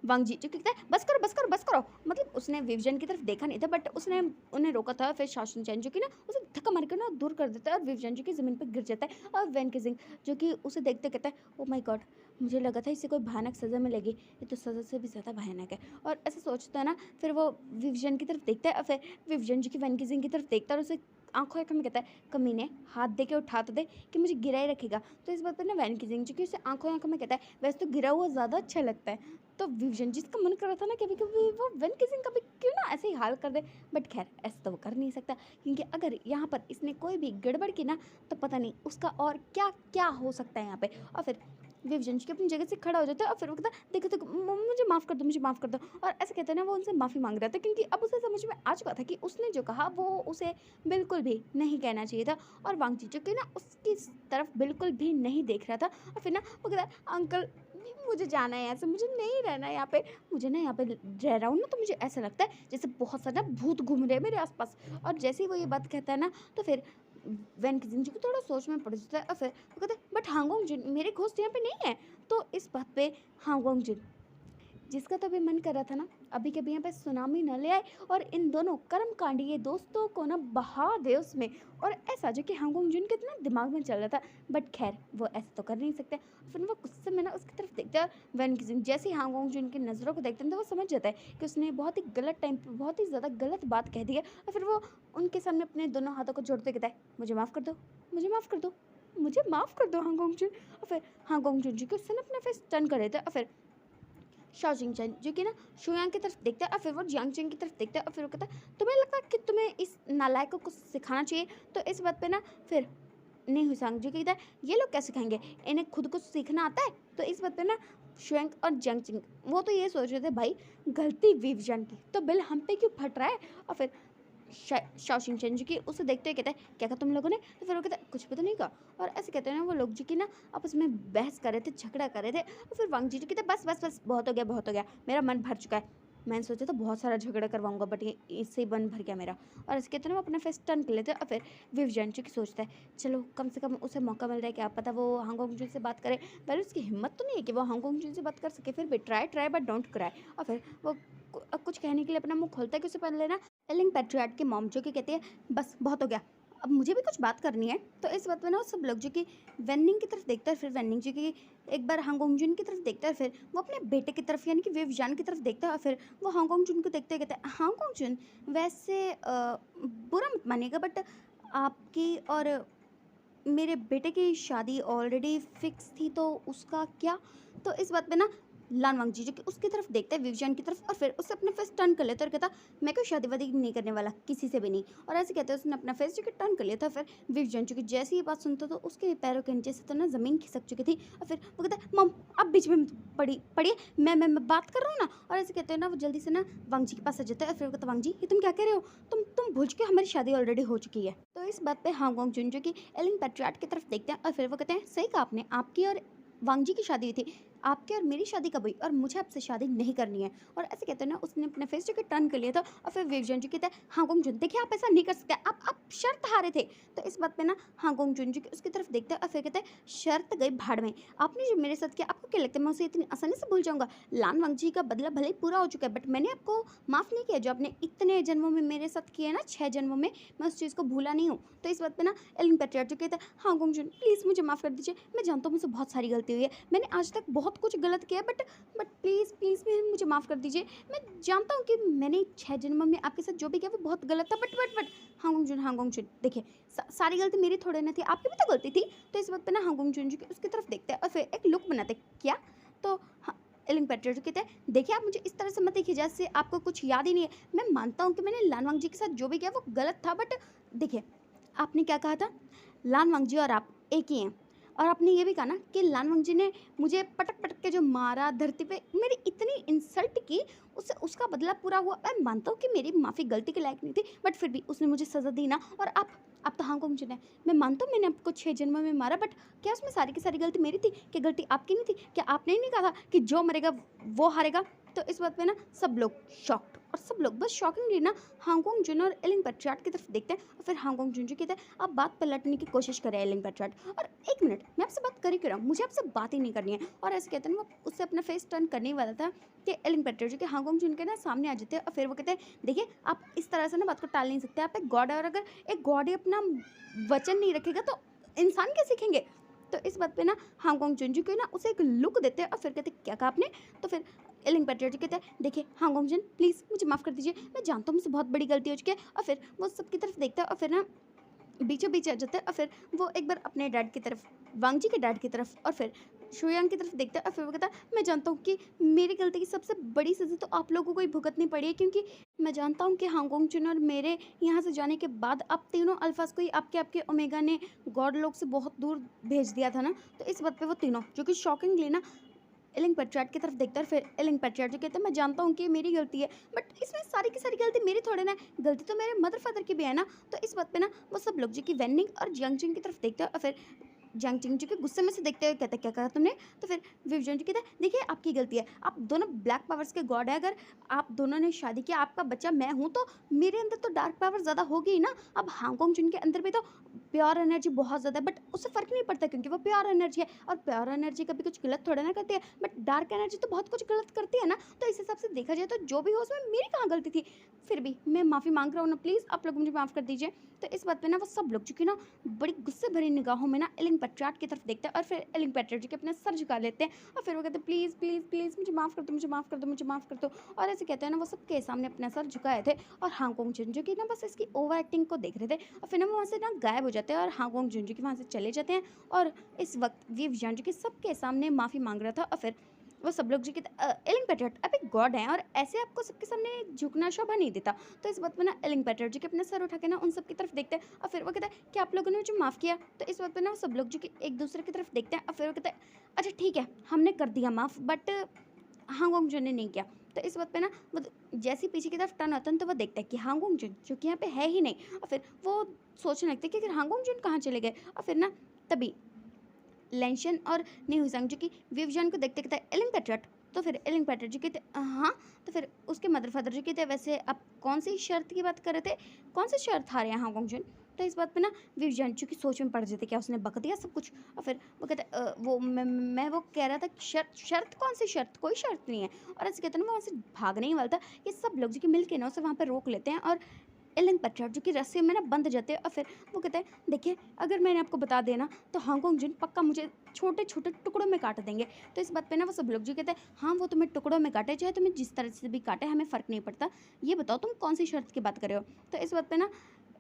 वांग जी जो कहता है बस करो बस करो बस करो, मतलब उसने विवियन की तरफ देखा नहीं था, बट उसने उन्हें रोका था। फिर शाओ शिंग-चैन जो कि ना उसे धक्का मार कर ना दूर कर देता है और विवियन जो कि ज़मीन पे गिर जाता है। और वैन किजिंग जो कि उसे देखते कहता है ओह माय गॉड, मुझे लगा था इसे कोई भयानक सज़ा मिलेगी, ये तो सज़ा से भी ज़्यादा भयानक है। और ऐसा सोचता है ना, फिर वो विवियन की तरफ देखता है और फिर विवियन जो कि वैन किजिंग की तरफ देखता है और उसे आँखों में कहता है कमीने हाथ दे के उठा तो दे कि मुझे गिरा ही रखेगा। तो इस बात पर ना वैन किजिंग जो कि उसे आँखों में कहता है वैसे तो गिरा हुआ ज़्यादा अच्छा लगता है। तो विवियन जिसका मन कर रहा था ना कभी-कभी वो वैन किसिंग का भी क्यों ना ऐसे ही हाल कर दे, बट ख़ैर ऐसा तो वो कर नहीं सकता क्योंकि अगर यहाँ पर इसने कोई भी गड़बड़ की ना, तो पता नहीं उसका और क्या-क्या हो सकता है यहाँ पे। और फिर विवियन जी अपनी जगह से खड़ा हो जाता है और फिर वो कहता है देखो देखो मुझे माफ़ कर दो, मुझे माफ़ कर दो। और ऐसे कहते हैं ना वो उनसे माफ़ी माँग रहा था क्योंकि अब उसे समझ में आ चुका था कि उसने जो कहा वो उसे बिल्कुल भी नहीं कहना चाहिए था। और वांग जी जो कि ना उसकी तरफ बिल्कुल भी नहीं देख रहा था। और फिर ना वो कहता है अंकल मुझे जाना है यहाँ से, मुझे नहीं रहना है यहाँ पे, मुझे ना यहाँ पे रह रहा हूँ ना तो मुझे ऐसा लगता है जैसे बहुत सारे ना भूत घूम रहे हैं मेरे आसपास। और जैसे ही वो ये बात कहता है ना, तो फिर वैन की जिंदगी थोड़ा सोच में पड़ जाता है और फिर वो कहता है बट हांगोंग जिन मेरे घोस्ट यहाँ पे नहीं है। तो इस बात पे हांगोंग जिन जिसका तो अभी मन कर रहा था ना अभी के अभी यहाँ पे सुनामी न ले आए और इन दोनों कर्मकांडी दोस्तों को ना बहा दे उसमें, और ऐसा जो कि हांगोंग जुन के इतना दिमाग में चल रहा था, बट खैर वो ऐसा तो कर नहीं सकते। फिर वो गुस्से में ना उसकी तरफ देखता है वैन किजिंग, जैसे ही हांगोंग जुन की नज़रों को देखते हैं तो वो समझ जाता है कि उसने बहुत ही गलत टाइम पर बहुत ही ज़्यादा गलत बात कह दी है। और फिर वो उनके सामने अपने दोनों हाथों को जोड़ते कहता है मुझे माफ़ कर दो, मुझे माफ़ कर दो, मुझे माफ़ कर दो हांगोंग जुन। और फिर हांगोंग जुन जी को उससे ना अपना फेस टर्न कर देता है और फिर शाओ जिंगचैन जो कि ना शुयांग की तरफ देखता है और फिर वो जियांगचैन की तरफ देखता है और फिर वो कहता है तुम्हें लगता है कि तुम्हें इस नालायक को कुछ सिखाना चाहिए। तो इस बात पे ना फिर नहीं हुसैंग जो कहता है ये लोग कैसे सिखाएंगे, इन्हें खुद कुछ सीखना आता है। तो इस बात पे ना शुयांग और जियांगचैन वो तो ये सोच रहे थे भाई गलती विवियन की तो बिल हम पे क्यों फट रहा है। और फिर शाओ शिंगचैन जी की उसे देखते हुए कहता है क्या कहा तुम लोगों ने। तो फिर वो कहता है कुछ भी तो नहीं कहा। और ऐसे कहते हैं ना वो लोग जी की ना आपस में बहस कर रहे थे, झगड़ा कर रहे थे। और फिर वांग जी कहते बस बस बस बहुत हो गया बहुत हो गया, मेरा मन भर चुका है, मैंने सोचा था बहुत सारा झगड़ा करवाऊंगा बट ये इससे ही मन भर गया मेरा। और ऐसे कहते हैं ना वो अपना फेस टर्न कर लेते हैं। और फिर विवियन जो कि सोचता है चलो कम से कम उसे मौका मिल रहा है, क्या पता वो हांगोंग जून से बात करे। पहले उसकी हिम्मत तो नहीं है कि वो हांगोंग जून से बात कर सके, फिर भी try try but don't cry. और फिर वो कुछ कहने के लिए अपना मुंह खोलता है कि उसे पहले ना एलिंग पैट्रियाट की मॉम जो कि कहती है बस बहुत हो गया, अब मुझे भी कुछ बात करनी है। तो इस बात में ना वो सब लोग जो कि वेन्निंग की तरफ देखता है, फिर वेन्निंग जो कि एक बार हांगोंग जुन की तरफ देखता है, फिर वो अपने बेटे की तरफ यानी कि विवियन की तरफ देखता है। और फिर वो हांगोंग जुन को देखते कहता है हांगोंग जुन वैसे बुरा मत मानिएगा बट आपकी और मेरे बेटे की शादी ऑलरेडी फिक्स थी तो उसका क्या। तो इस बात पे ना लान वांगजी जो कि उसकी तरफ देखता है विवजान की तरफ और फिर उससे अपना फेस टर्न कर लेता है और कहता मैं कोई शादी वादी नहीं करने वाला किसी से भी नहीं। और ऐसे कहते हैं उसने अपना फेस जो कि टर्न कर लिया था। फिर विवजान जो कि जैसे ये बात सुनता तो उसके पैरों के नीचे से तो ना ज़मीन खिसक चुकी थी और फिर वो कहता है मम अब बीच में पड़िए मैं बात कर रहा हूँ ना। और ऐसे कहते हैं ना वो जल्दी से ना वांगजी के पास आ जाता है और फिर वो कहता वांगजी ये तुम क्या कह रहे हो, तुम भूल चुके हमारी शादी ऑलरेडी हो चुकी है। तो इस बात पे हांगकांग जुन जो कि एलिन पैट्रियाट की तरफ देखते हैं और फिर वो कहते हैं सही कहा आपने, आपकी और वांगजी की शादी हुई थी, आपके और मेरी शादी कब हुई और मुझे आपसे शादी नहीं करनी है। और ऐसे कहते हैं ना उसने अपने फेस जो कि टर्न कर लिया था और फिर विवजन जो कहते हैं हांगकांग जुन देखिए आप ऐसा नहीं कर सकते, आप शर्त हारे थे। तो इस बात पे ना हांगकांग जुन जो कि उसकी तरफ देखते हैं और फिर कहते हैं शर्त गई भाड़ में, आपने जो मेरे साथ किया आपको क्या लगता है मैं उसे इतनी आसानी से भूल जाऊंगा। लान वांगजी का बदला भले ही पूरा हो चुका है बट मैंने आपको माफ़ नहीं किया, जो आपने इतने जन्मों में मेरे साथ किया है ना 6 जन्मों में, मैं उस चीज़ को भूला नहीं हूँ। तो इस बात पे ना एलिन पैट्रियाट जो कहता है हांगकांग जुन प्लीज़ मुझे माफ़ कर दीजिए, मैं जानता हूँ मुझसे बहुत सारी गलती हुई है, मैंने आज तक बहुत कुछ गलत किया है बट प्लीज़ प्लीज़ मुझे माफ़ कर दीजिए। मैं जानता हूँ कि मैंने 6 जन्मों में आपके साथ जो भी किया वो बहुत गलत था बट हांगकांग जुन देखिए सारी गलती मेरी थोड़े ना थी, आपकी भी तो गलती थी। तो इस बात पे ना हांगकांग जुन जो कि उसकी तरफ देखते हैं और फिर एक लुक बनाते क्या। तो हाँ, एलिन पैट्रियाट कहते हैं देखिए आप मुझे इस तरह से मत देखिए जैसे आपको कुछ याद ही नहीं है। मैं मानता हूँ कि मैंने लान वांगजी के साथ जो भी किया वो गलत था बट देखिए आपने क्या कहा था, लान वांगजी और आप एक ही हैं। और आपने ये भी कहा ना कि लान वांगजी ने मुझे पटक पटक के जो मारा, धरती पे मेरी इतनी इंसल्ट की, उससे उसका बदला पूरा हुआ। मैं मानता हूँ कि मेरी माफ़ी गलती के लायक नहीं थी बट फिर भी उसने मुझे सज़ा दी ना। और आप तो हांगकांग जुन है, मैं मानता हूँ मैंने आपको 6 जन्मों में मारा बट क्या उसमें सारी की सारी गलती मेरी थी, क्या गलती आपकी नहीं थी? क्या आपने ही नहीं कहा था कि जो मरेगा वो हारेगा? तो इस बात पे ना सब लोग शॉक्ड और सब लोग बस शॉकिंगली ना हांगकांग जुन और एलिन पैट्रियाट की तरफ देखते हैं और फिर हांगकांग जुन जो कहते हैं आप बात पलटने की कोशिश करें एलिन पैट्रियाट, और एक मिनट मैं आपसे बात कर ही क्यों रहा हूँ, मुझे आपसे बात ही नहीं करनी है। और ऐसे कहते हैं ना वो उससे अपना फेस टर्न करने ही वाला था कि एलिन पैट्रियाट जो कि हांगकांग जुन के ना सामने आ जाते हैं और फिर वो कहते हैं देखिए आप इस तरह से ना बात को टाल नहीं सकते, आप एक गॉड है और अगर एक गॉड ही अपना वचन नहीं रखेगा तो इंसान क्या सीखेंगे। तो इस बात पे ना हांगकांग जुन जो कि ना उसे एक लुक देते हैं और फिर कहते क्या कहा आपने। तो फिर एलिन पैट्रियाट कहते हैं देखिए हांगकांग जुन प्लीज़ मुझे माफ़ कर दीजिए, मैं जानता हूँ मुझसे बहुत बड़ी गलती हो चुकी है। और फिर वो सबकी तरफ देखता है और फिर ना बीचों बीच आ जाता है और फिर वो एक बार अपने डैड की तरफ, वांगजी के डैड की तरफ और फिर शुयांग की तरफ देखता है और फिर वो कहता है मैं जानता हूँ कि मेरी गलती की सबसे बड़ी सज़ा तो आप लोगों को ही भुगतनी पड़ी है, क्योंकि मैं जानता हूँ कि हांगकांग जुन और मेरे यहाँ से जाने के बाद आप तीनों अल्फाज को ही आपके आपके ओमेगा ने गॉड लोग से बहुत दूर भेज दिया था ना। तो इस बात पे वो तीनों जो कि शॉकिंगली ना एलिन पैट्रियाट की तरफ देखता है। फिर एलिन पैट्रियाट जो कहता है मैं जानता हूँ कि ये मेरी गलती है बट इसमें सारी की सारी गलती मेरी थोड़े ना है, गलती तो मेरे मदर फादर की भी है ना। तो इस बात पे ना वो सब लोग जो कि वेनिंग और जियांगजिंग की तरफ देखते हैं और फिर जियांगजिंग जो कि गुस्से में से देखते हुए कहता है क्या कहा तुमने। तो फिर विवजन जी कहता है देखिए आपकी गलती है, आप दोनों ब्लैक पावर्स के गॉड है, अगर आप दोनों ने शादी किया आपका बच्चा मैं हूँ तो मेरे अंदर तो डार्क पावर ज़्यादा होगी ही ना। अब हांगकांग जुन के अंदर भी तो प्योर एनर्जी बहुत ज़्यादा है बट उससे फ़र्क नहीं पड़ता क्योंकि वो प्योर एनर्जी है और प्योर एनर्जी कभी कुछ गलत थोड़ा ना करती है बट डार्क एनर्जी तो बहुत कुछ गलत करती है ना। तो इस हिसाब से देखा जाए तो जो भी हो उसमें मेरी कहाँ गलती थी। फिर भी मैं माफ़ी मांग रहा हूँ ना, प्लीज़ आप लोग मुझे माफ़ कर दीजिए। तो इस बात पे ना वो सब लोग जो कि ना बड़ी गुस्से भरी निगाहों में ना एलिन पैट्रियाट की तरफ देखते हैं और फिर एलिन पैट्रियाट जी के अपना सर झुका लेते हैं और फिर वो कहते हैं प्लीज़ प्लीज़ प्लीज़ मुझे माफ़ कर दो, मुझे माफ़ कर दो, मुझे माफ़ कर दो। और ऐसे कहते हैं ना वो सबके सामने अपना सर झुकाए थे और हांगकांग जुन जो कि ना बस इसकी ओवर एक्टिंग को देख रहे थे और फिर ना वो वहाँ से ना गायब हो जाते हैं और हांगकांग जुन जो कि वहाँ से चले जाते हैं। और इस वक्त वीव जान जो कि सबके सामने माफ़ी मांग रहा था और फिर वो सब लोग जो कि एलिन पैट्रियाट आप एक गॉड हैं और ऐसे आपको सबके सामने झुकना शोभा नहीं देता। तो इस बात में ना एलिन पैट्रियाट जो कि अपना सर उठा के ना उन सब की तरफ देखते हैं और फिर वो कहता है कि आप लोगों ने मुझे माफ़ किया। तो इस बात पे ना वो सब लोग जो कि एक दूसरे की तरफ देखते हैं और फिर वो कहता है अच्छा ठीक है हमने कर दिया माफ़ बट हांगकांग जुन ने नहीं किया। तो इस बात पे ना वो जैसे ही पीछे की तरफ टर्न होता है तो वो देखता है कि हांगकांग जुन जो कि यहाँ पे है ही नहीं और फिर वो सोचने लगता है कि फिर हांगकांग जुन कहाँ चले गए। और फिर ना तभी लेंशन और न्यूजांग जो कि विवजान को देखते कहता है एलिन पैट्रियाट। तो फिर एलिन पैट्रियाट जी कहते हाँ। तो फिर उसके मदर फादर जी कहते वैसे आप कौन सी शर्त की बात कर रहे थे, कौन सी शर्त हारे हैं हांगकांग जुन। तो इस बात पे ना विवजान जो कि सोच में पड़ जाते क्या उसने बक दिया सब कुछ। और फिर वो कहते वो मैं वो कह रहा था कि शर्त शर्त कौन सी शर्त, कोई शर्त नहीं है। और ऐसे कहते ना वो वहाँ से भागने ही वाला था कि सब लोग जो कि मिल के ना उसे वहाँ पर रोक लेते हैं और एलिन पैट्रियाट जो कि रस्सी में ना बंद जाते हैं। और फिर वो कहते हैं देखिए अगर मैंने आपको बता देना तो हांगकांग जुन पक्का मुझे छोटे छोटे टुकड़ों में काट देंगे। तो इस बात पे ना वो सब लोग जो कहते हैं हाँ वो तुम्हें टुकड़ों में काटे चाहे तुम्हें जिस तरह से भी काटे हमें फ़र्क नहीं पड़ता, ये बताओ तुम कौन सी शर्त की बात कर रहे हो। तो इस बात पे ना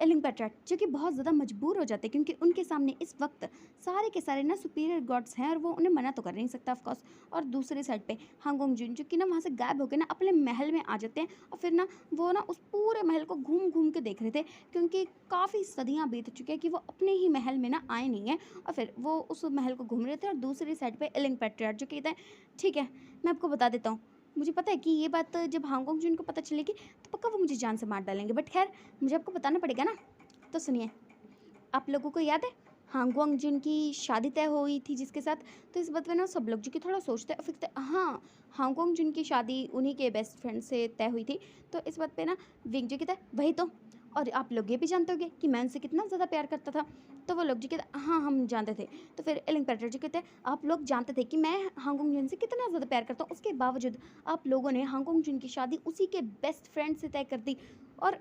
एलिंग पेट्राट जो कि बहुत ज़्यादा मजबूर हो जाते हैं क्योंकि उनके सामने इस वक्त सारे के सारे ना सुपीरियर गॉड्स हैं और वो उन्हें मना तो कर नहीं सकता ऑफकोर्स। और दूसरी साइड पे हांगोंग जुन जो कि ना वहाँ से गायब होकर ना अपने महल में आ जाते हैं और फिर ना वो ना उस पूरे महल को घूम घूम के देख रहे थे क्योंकि काफ़ी सदियाँ बीत चुकी है कि वो अपने ही महल में ना आए नहीं है। और फिर वो उस महल को घूम रहे थे और दूसरी साइड पे एलिंग पेट्राट जो कहते हैं ठीक है मैं आपको बता देता हूँ, मुझे पता है कि ये बात जब हांगकांग जुन को पता चलेगी तो पक्का वो मुझे जान से मार डालेंगे, बट खैर मुझे आपको बताना पड़ेगा ना। तो सुनिए, आप लोगों को याद है हांगकांग जुन की शादी तय हुई थी जिसके साथ? तो इस बात में ना सब लोग जो कि थोड़ा सोचते और फिरते, हाँ हांगकांग जुन की शादी उन्हीं के बेस्ट फ्रेंड से तय हुई थी। तो इस बात पे ना विंग जो कहता है वही तो, और आप लोग ये भी जानते होगे कि मैं उनसे कितना ज़्यादा प्यार करता था। तो वो लोग जो कहते हाँ हम जानते थे। तो फिर एलिंग पेटर जो कहते हैं आप लोग जानते थे कि मैं हांगकांग जुन से कितना ज़्यादा प्यार करता हूँ, उसके बावजूद आप लोगों ने हांगकांग जुन की शादी उसी के बेस्ट फ्रेंड से तय कर दी। और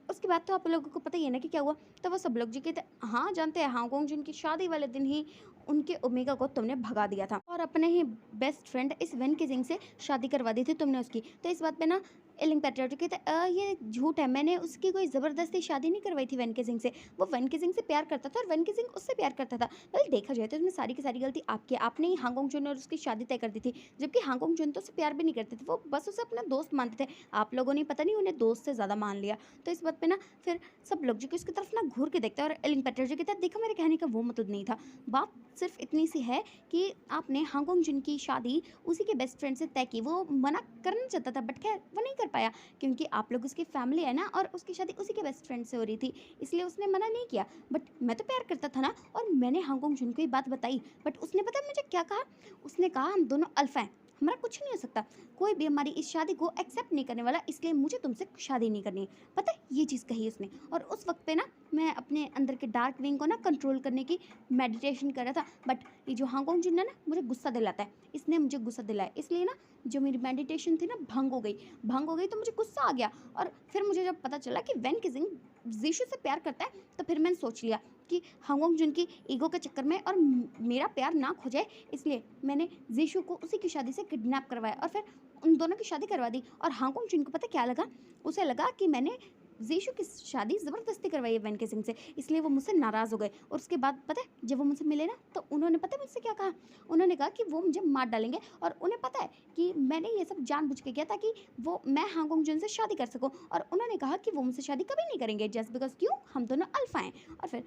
उसके बाद तो आप लोगों को पता ही है ना कि क्या हुआ। तो वो सब लोग जो कहते हाँ जानते हैं हांगकांग जिनकी शादी वाले दिन ही उनके ओमेगा को तुमने भगा दिया था और अपने ही बेस्ट फ्रेंड इस वेन किजिंग से शादी करवा दी थी तुमने उसकी। तो इस बात पे ना एलिंग पेट्रियाटो कहते ये झूठ है, मैंने उसकी कोई ज़बरदस्ती शादी नहीं करवाई थी वेन किजिंग से। वो वेन किजिंग से प्यार करता था और वेन किजिंग उससे प्यार करता था। मतलब देखा जाए तो इसमें सारी की सारी गलती आपकी, आपने ही हांगकांग जुन और उसकी शादी तय कर दी थी, जबकि हांगकांग जुन तो उससे प्यार भी नहीं करते थे, वो बस उसे अपना दोस्त मानते थे। आप लोगों ने पता नहीं उन्हें दोस्त से ज़्यादा मान लिया। तो इस बात पे ना फिर सब लोग जो कि उसकी तरफ ना घूर के देखते हैं और एलिंग पेटर जो कहता है देखो मेरे कहने का वो मतलब नहीं था, बात सिर्फ इतनी सी है कि आपने हांगकांग जुन की शादी उसी के बेस्ट फ्रेंड से तय की। वो मना करना चाहता था बट खैर वो नहीं कर पाया क्योंकि आप लोग उसकी फैमिली है ना और उसकी शादी उसी के बेस्ट फ्रेंड से हो रही थी, इसलिए उसने मना नहीं किया। बट मैं तो प्यार करता था ना और मैंने हांगकांग जुन को ये बात बताई, बट उसने पता है मुझे क्या कहा? उसने कहा हम दोनों अल्फा हैं, हमारा कुछ नहीं हो सकता, कोई भी हमारी इस शादी को एक्सेप्ट नहीं करने वाला, इसलिए मुझे तुमसे शादी नहीं करनी है। पता है ये चीज़ कही उसने। और उस वक्त पे ना मैं अपने अंदर के डार्क विंग को ना कंट्रोल करने की मेडिटेशन कर रहा था, बट ये जो हांगकांग जुन है ना मुझे गुस्सा दिलाता है, इसने मुझे गुस्सा दिलाया, इसलिए ना जो मेरी मेडिटेशन थी ना भंग हो गई। भंग हो गई तो मुझे गुस्सा आ गया। और फिर मुझे जब पता चला कि वेन किजिंग जीशु से प्यार करता है तो फिर मैंने सोच लिया कि हांगकांग जुन की ईगो के चक्कर में और मेरा प्यार ना खो जाए, इसलिए मैंने जीशु को उसी की शादी से किडनैप करवाया और फिर उन दोनों की शादी करवा दी। और हांगकांग जुन को पता क्या लगा? उसे लगा कि मैंने जीशु की शादी ज़बरदस्ती करवाई है वेन किसिंग से, इसलिए वो मुझसे नाराज़ हो गए। और उसके बाद पता है जब वो मुझसे मिले ना तो उन्होंने पता है मुझसे क्या कहा? उन्होंने कहा कि वो मुझे मार डालेंगे और उन्हें पता है कि मैंने ये सब जानबूझ के किया ताकि वो मैं हांगकांग जुन से शादी कर सकूं। और उन्होंने कहा कि वो मुझसे शादी कभी नहीं करेंगे जस्ट बिकॉज क्यों, हम दोनों अल्फा हैं। और फिर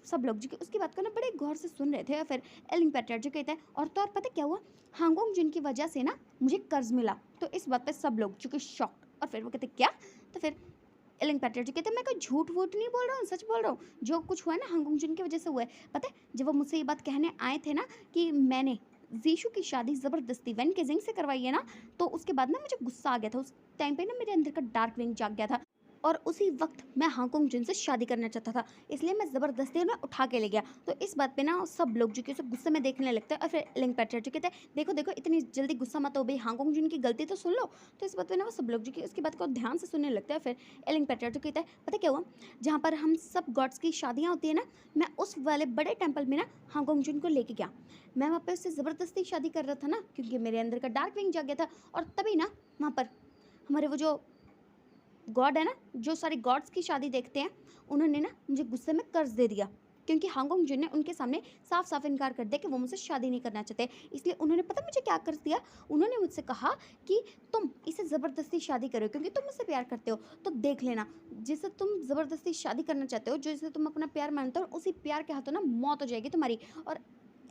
सब लोग जो कि उसकी बात को ना बड़े गौर से सुन रहे थे। और फिर एलिंग पेट्रियाट जो कहता है और तो और पता क्या हुआ, हांगकांग जुन की वजह से ना मुझे कर्ज मिला। तो इस बात पे सब लोग चूंकि शॉक। और फिर वो कहते क्या? तो फिर एलिंग पेट्रियाट जो कहते मैं कोई झूठ वूठ नहीं बोल रहा हूँ, सच बोल रहा हूँ, जो कुछ हुआ है ना हांगकांग जुन की वजह से हुआ है। पता है जब वो मुझसे ये बात कहने आए थे ना कि मैंने जीशु की शादी ज़बरदस्ती वेन किजिंग से करवाई है ना, तो उसके बाद ना मुझे गुस्सा आ गया था। उस टाइम पे ना मेरे अंदर का डार्क विंग जाग गया था और उसी वक्त मैं हांगकांग जुन से शादी करना चाहता था, इसलिए मैं ज़बरदस्ती उन्हें उठा के ले गया। तो इस बात पे ना सब लोग जो कि उसे गुस्से में देखने लगते हैं। और फिर एलिंग पेट्रियाट जो कहते हैं देखो देखो इतनी जल्दी गुस्सा मत हो भाई, हांगकांग जुन की गलती तो सुन लो। तो इस बात पे ना वो सब लोग जो कि उसकी बात को ध्यान से सुनने लगते हैं। फिर एलिंग पेट्रियाट जो कहता है पता क्या हुआ, जहाँ पर हम सब गॉड्स की शादियाँ होती है ना, मैं उस वाले बड़े टेम्पल में ना हांगकांग जुन को लेके गया। मैं वहाँ पे उससे ज़बरदस्ती शादी कर रहा था ना क्योंकि मेरे अंदर का डार्क विंग जाग गया था। और तभी ना वहाँ पर हमारे वो जो गॉड है ना, जो सारे गॉड्स की शादी देखते हैं, उन्होंने ना मुझे गुस्से में कर्ज दे दिया क्योंकि हांगकांग जुन ने उनके सामने साफ साफ इनकार कर दिया कि वो मुझसे शादी नहीं करना चाहते। इसलिए उन्होंने पता मुझे क्या कर्ज दिया? उन्होंने मुझसे कहा कि तुम इसे ज़बरदस्ती शादी करो क्योंकि तुम मुझसे प्यार करते हो, तो देख लेना जिसे तुम ज़बरदस्ती शादी करना चाहते हो, जिसे तुम अपना प्यार मानते हो, उसी प्यार के हाथों ना मौत हो जाएगी तुम्हारी। और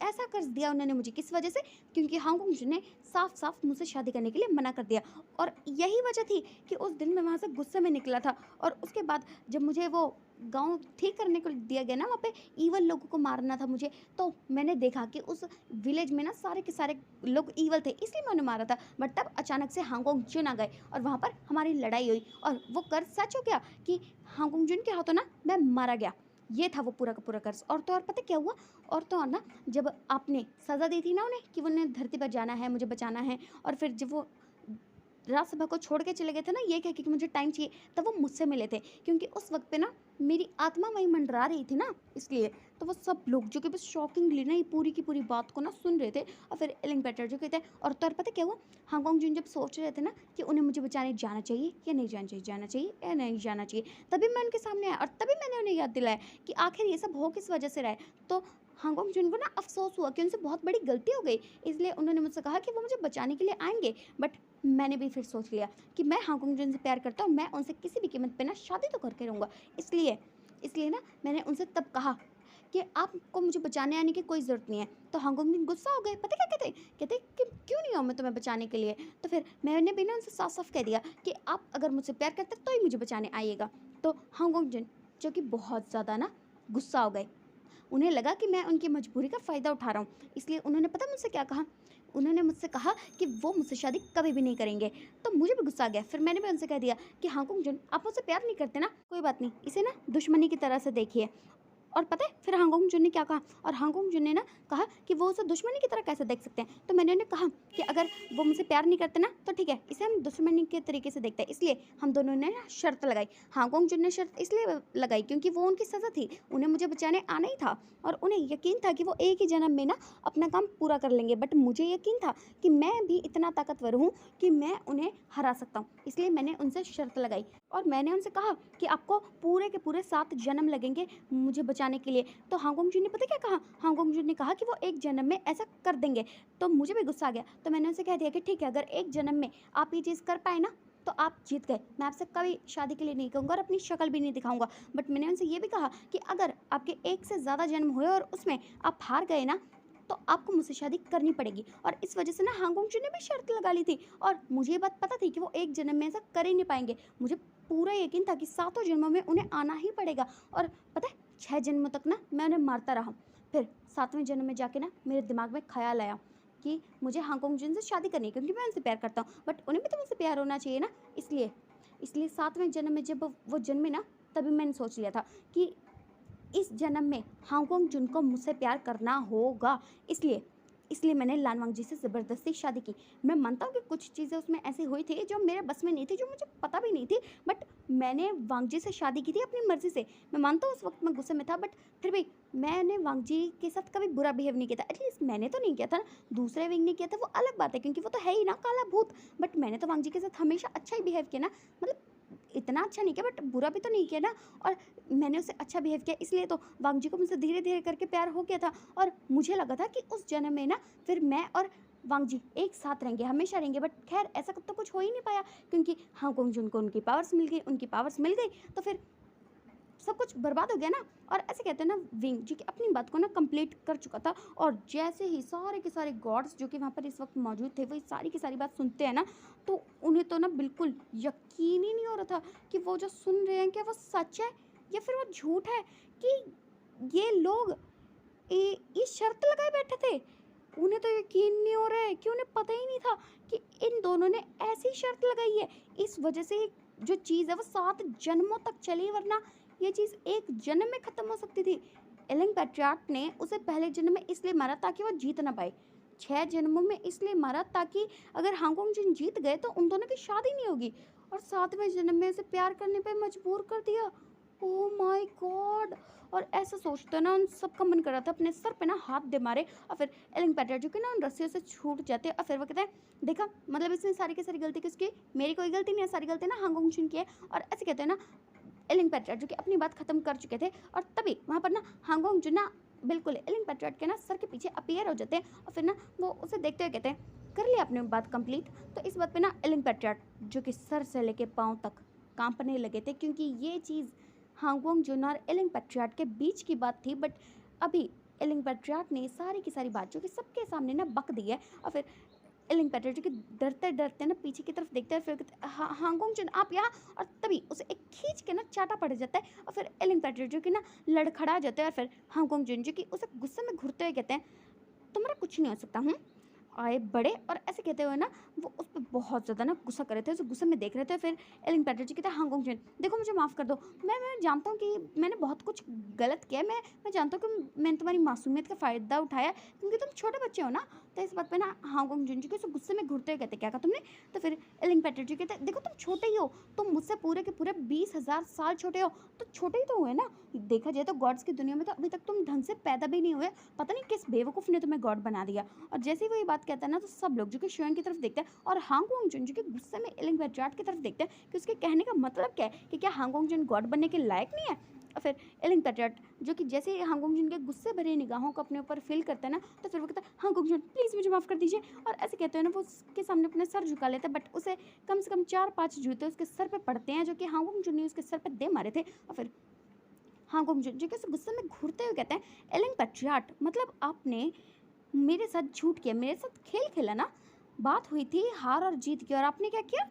ऐसा कर्ज दिया उन्होंने मुझे किस वजह से? क्योंकि हांगकांग जुन ने साफ साफ मुझसे शादी करने के लिए मना कर दिया। और यही वजह थी कि उस दिन मैं वहाँ से गुस्से में निकला था। और उसके बाद जब मुझे वो गांव ठीक करने को दिया गया ना, वहाँ पे ईवल लोगों को मारना था मुझे, तो मैंने देखा कि उस विलेज में ना सारे के सारे लोग ईवल थे, इसलिए मैं उन्हें मारा था। बट तब अचानक से हांगकांग जुन आ गए और वहाँ पर हमारी लड़ाई हुई और वो कर्ज सच हो गया कि हांगकांग जुन के हाथों ना मैं मारा गया। ये था वो पूरा का पूरा कर्ज। और तो और पता क्या हुआ? और तो और ना जब आपने सज़ा दी थी ना उन्हें कि उन्हें धरती पर जाना है, मुझे बचाना है, और फिर जब वो राज्यसभा को छोड़ के चले गए थे ना ये कह के कि मुझे टाइम चाहिए, तब वो मुझसे मिले थे, क्योंकि उस वक्त पे ना मेरी आत्मा वहीं मंडरा रही थी ना, इसलिए। तो वो सब लोग जो कि बस शॉकिंगली ना ये पूरी की पूरी बात को ना सुन रहे थे, और फिर एलिंग पेटर जो कहते हैं, और तो और पता क्या हुआ, हांगकांग जून जब सोच रहे थे ना कि उन्हें मुझे बचाने जाना चाहिए या नहीं जाना चाहिए, जाना चाहिए या नहीं जाना चाहिए, तभी मैं उनके सामने आया और तभी मैंने उन्हें याद दिलाया कि आखिर ये सब हो किस वजह से रहा है। तो हांगकांग जून को ना अफसोस हुआ कि उनसे बहुत बड़ी गलती हो गई, इसलिए उन्होंने मुझसे कहा कि वो मुझे बचाने के लिए आएंगे। बट मैंने भी फिर सोच लिया कि मैं हांगकांग जून से प्यार करता हूँ, मैं उनसे किसी भी कीमत पे ना शादी तो करके रहूँगा। इसलिए इसलिए ना मैंने उनसे तब कहा कि आपको मुझे बचाने आने की कोई ज़रूरत नहीं है। तो हांगकांग जून गुस्सा हो गए, पता क्या कहते, कहते कि क्यों नहीं आऊँ मैं तुम्हें बचाने के लिए। तो फिर मैंने भी ना उनसे साफ साफ कह दिया कि आप अगर मुझसे प्यार करते तो ही मुझे बचाने आइएगा। तो हांगकांग जून जो कि बहुत ज़्यादा ना गुस्सा हो गए, उन्हें लगा कि मैं उनकी मजबूरी का फ़ायदा उठा रहा हूँ, इसलिए उन्होंने पता मुझसे क्या कहा, उन्होंने मुझसे कहा कि वो मुझसे शादी कभी भी नहीं करेंगे। तो मुझे भी गुस्सा आ गया, फिर मैंने भी उनसे कह दिया कि हांगकांग जून आप मुझसे प्यार नहीं करते ना, कोई बात नहीं, इसे ना दुश्मनी की तरह से देखिए। और पता है फिर हांगकांग जून ने क्या कहा, और हांगकांग जून ने ना कहा कि वो उसे दुश्मनी की तरह कैसे देख सकते हैं। तो मैंने उन्हें कहा कि अगर वो मुझसे प्यार नहीं करते ना तो ठीक है, इसे हम दुश्मनी के तरीके से देखते हैं। इसलिए हम दोनों ने ना शर्त लगाई। हांगकांग जून ने शर्त इसलिए लगाई क्योंकि वो उनकी सज़ा थी, उन्हें मुझे बचाने आना ही था, और उन्हें यकीन था कि वो एक ही जन्म में ना अपना काम पूरा कर लेंगे। बट मुझे यकीन था कि मैं भी इतना ताकतवर हूँ कि मैं उन्हें हरा सकता हूँ, इसलिए मैंने उनसे शर्त लगाई। और मैंने उनसे कहा कि आपको पूरे के पूरे 7 जन्म लगेंगे मुझे बचाने के लिए। तो हांगकांग जून ने पता क्या कहा, हांगकांग जून ने कहा कि वो एक जन्म में ऐसा कर देंगे। तो मुझे भी गुस्सा आ गया, तो मैंने उनसे कह दिया कि ठीक है, अगर एक जन्म में आप ये चीज़ कर पाए ना तो आप जीत गए, मैं आपसे कभी शादी के लिए नहीं कहूँगा और अपनी शक्ल भी नहीं दिखाऊंगा। बट मैंने उनसे ये भी कहा कि अगर आपके एक से ज़्यादा जन्म हुए और उसमें आप हार गए ना तो आपको मुझसे शादी करनी पड़ेगी। और इस वजह से ना हांगकांग जून ने भी शर्त लगा ली थी, और मुझे ये बात पता थी कि वो एक जन्म में ऐसा कर ही नहीं पाएंगे। मुझे पूरा यकीन था कि 7 जन्मों में उन्हें आना ही पड़ेगा। और पता है 6 जन्मों तक ना मैं उन्हें मारता रहा, फिर 7वें जन्म में जाके ना मेरे दिमाग में ख्याल आया कि मुझे हांगकांग जून से शादी करनी है, क्योंकि मैं उनसे प्यार करता हूँ, बट उन्हें भी तो मुझसे प्यार होना चाहिए ना। इसलिए इसलिए 7वें जन्म में जब वो जन्मे ना तभी मैंने सोच लिया था कि इस जन्म में हांगकांग जून को मुझसे प्यार करना होगा। इसलिए इसलिए मैंने लान वांगजी से ज़बरदस्ती शादी की। मैं मानता हूँ कि कुछ चीज़ें उसमें ऐसी हुई थी जो मेरे बस में नहीं थी, जो मुझे पता भी नहीं थी, बट मैंने वांगजी से शादी की थी अपनी मर्ज़ी से। मैं मानता हूँ उस वक्त मैं गुस्से में था, बट फिर भी मैंने वांगजी के साथ कभी बुरा बिहेव नहीं किया था। एटलीस्ट मैंने तो नहीं किया था ना, दूसरे विंग ने किया था वो अलग बात है, क्योंकि वो तो है ही ना काला भूत। बट मैंने तो वांगजी के साथ हमेशा अच्छा ही बिहेव किया ना, मतलब इतना अच्छा नहीं किया बट बुरा भी तो नहीं किया ना। और मैंने उससे अच्छा बिहेव किया, इसलिए तो वांगजी को मुझसे धीरे धीरे करके प्यार हो गया था। और मुझे लगा था कि उस जन्म में ना फिर मैं और वांगजी एक साथ रहेंगे, हमेशा रहेंगे। बट खैर ऐसा तो कुछ हो ही नहीं पाया, क्योंकि हांगकांग जून को उनकी पावर्स मिल गई, उनकी पावर्स मिल गई तो फिर सब कुछ बर्बाद हो गया ना। और ऐसे कहते हैं ना विंग जो कि अपनी बात को ना कंप्लीट कर चुका था, और जैसे ही सारे के सारे गॉड्स जो कि वहाँ पर इस वक्त मौजूद थे वो सारी की सारी बात सुनते हैं ना, तो उन्हें तो ना बिल्कुल यकीन ही नहीं हो रहा था कि वो जो सुन रहे हैं क्या वो सच है या फिर वो झूठ है, कि ये लोग ये शर्त लगाए बैठे थे। उन्हें तो यकीन नहीं हो रहा है कि उन्हें पता ही नहीं था कि इन दोनों ने ऐसी शर्त लगाई है। इस वजह से जो चीज़ है वो 7 जन्मों तक चली, वरना ये चीज़ एक जन्म में ख़त्म हो सकती थी। एलिंग पैट्रियार्क ने उसे पहले जन्म में इसलिए मारा ताकि वो जीत ना पाए, 6 जन्मों में इसलिए मारा ताकि अगर हांगकांग जून जीत गए तो उन दोनों की शादी नहीं होगी, और 7वें जन्म में उसे प्यार करने पे मजबूर कर दिया। Oh my God. और ऐसा सोचते ना उन सबका मन कर रहा था अपने सर पे ना हाथ दे मारे, और फिर एलिंग पैटर जो कि ना उन रस्सियों से छूट जाते, और फिर वो कहते हैं देखा, मतलब इसमें सारी की सारी गलती किसकी, मेरी कोई गलती नहीं है, सारी गलती ना हांगकांग जून की है। और ऐसे कहते हैं ना एलिंग पैट्रियार्क जो कि अपनी बात खत्म कर चुके थे, और तभी वहाँ पर ना हांगकांग जून ना बिल्कुल एलिंग पैट्रियार्क के ना सर के पीछे अपीयर हो जाते हैं, और फिर ना वो उसे देखते हुए कहते हैं कर लिया आपने बात कंप्लीट। तो इस बात पे ना एलिंग पैट्रियार्क जो कि सर से लेके पाँव तक कांपने लगे थे, क्योंकि ये चीज़ हांगकांग जून और एलिंग पैट्रियार्क के बीच की बात थी। बट अभी एलिंग पैट्रियार्क ने सारी की सारी बात जो कि सबके सामने ना बक दी है, और फिर एलिंग पैट्रियार्क जो कि डरते डरते ना पीछे की तरफ देखते हैं, फिर कहते हैं हांगकांग जून आप यहाँ, और तभी उसे एक खींच के ना चाटा पड़ जाता है, और फिर एलिंग पैट्रियार्क जो कि ना लड़खड़ा जाता है, और फिर हांगकांग जून जो कि उसे गुस्से में घूरते हुए कहते हैं तुम्हारा कुछ नहीं हो सकता। आए बड़े और ऐसे कहते हुए ना वो उस पे बहुत ज़्यादा ना गुस्सा कर रहे थे, उसे गुस्से में देख रहे थे। फिर एलिन पैटर्जी कहते हैं, हाँ गोंगचुन देखो मुझे माफ़ कर दो, मैं जानता हूँ कि मैंने बहुत कुछ गलत किया है, मैं जानता हूँ कि मैंने तुम्हारी मासूमियत का फ़ायदा उठाया क्योंकि तुम छोटे बच्चे हो ना। तो इस बात पे ना हाँ गोंगचुन जी को उसे गुस्से में घूरते हुए कहते, क्या कहा तुमने? तो फिर एलिन पैटर्जी कहते, देखो तुम छोटे ही हो, तुम मुझसे पूरे के पूरे 20,000 साल छोटे हो, तो छोटे ही तो हुए ना। देखा जाए तो गॉड्स की दुनिया में तो अभी तक तुम ढंग से पैदा भी नहीं हुए, पता नहीं किस बेवकूफ़ ने तुम्हें गॉड बना दिया। और जैसे ही वो ये बात कहता है ना, तो सब लोग जो कि शियोंग की तरफ देखते हैं और हांग गुंगचुन जो कि गुस्से में एलिंग बैटराट की तरफ देखते हैं कि उसके कहने का मतलब क्या है, कि क्या हांग गुंगचुन गॉड बनने के लायक नहीं है। और फिर एलिंग बैटराट जो कि जैसे ही हांग गुंगचुन के गुस्से भरी निगाहों को अपने ऊपर फील करता है ना, तो फिर वो कहता है, हांग गुंगचुन प्लीज़ मुझे माफ़ कर दीजिए। और ऐसे कहते हैं ना, वो उसके सामने अपने सर झुका लेता है, बट उसे कम से कम 4-5 जूते उसके सर पे पड़ते हैं, जो कि हांग गुंगचुन ने उसके सर पे दे मारे थे। और फिर हाँ गुंगचुन जो कि उसे गुस्से में घूरते हुए कहते हैं, एलिंग पैट्रियाट मतलब आपने मेरे साथ झूठ किया, मेरे साथ खेल खेला ना। बात हुई थी हार और जीत की, और आपने क्या किया?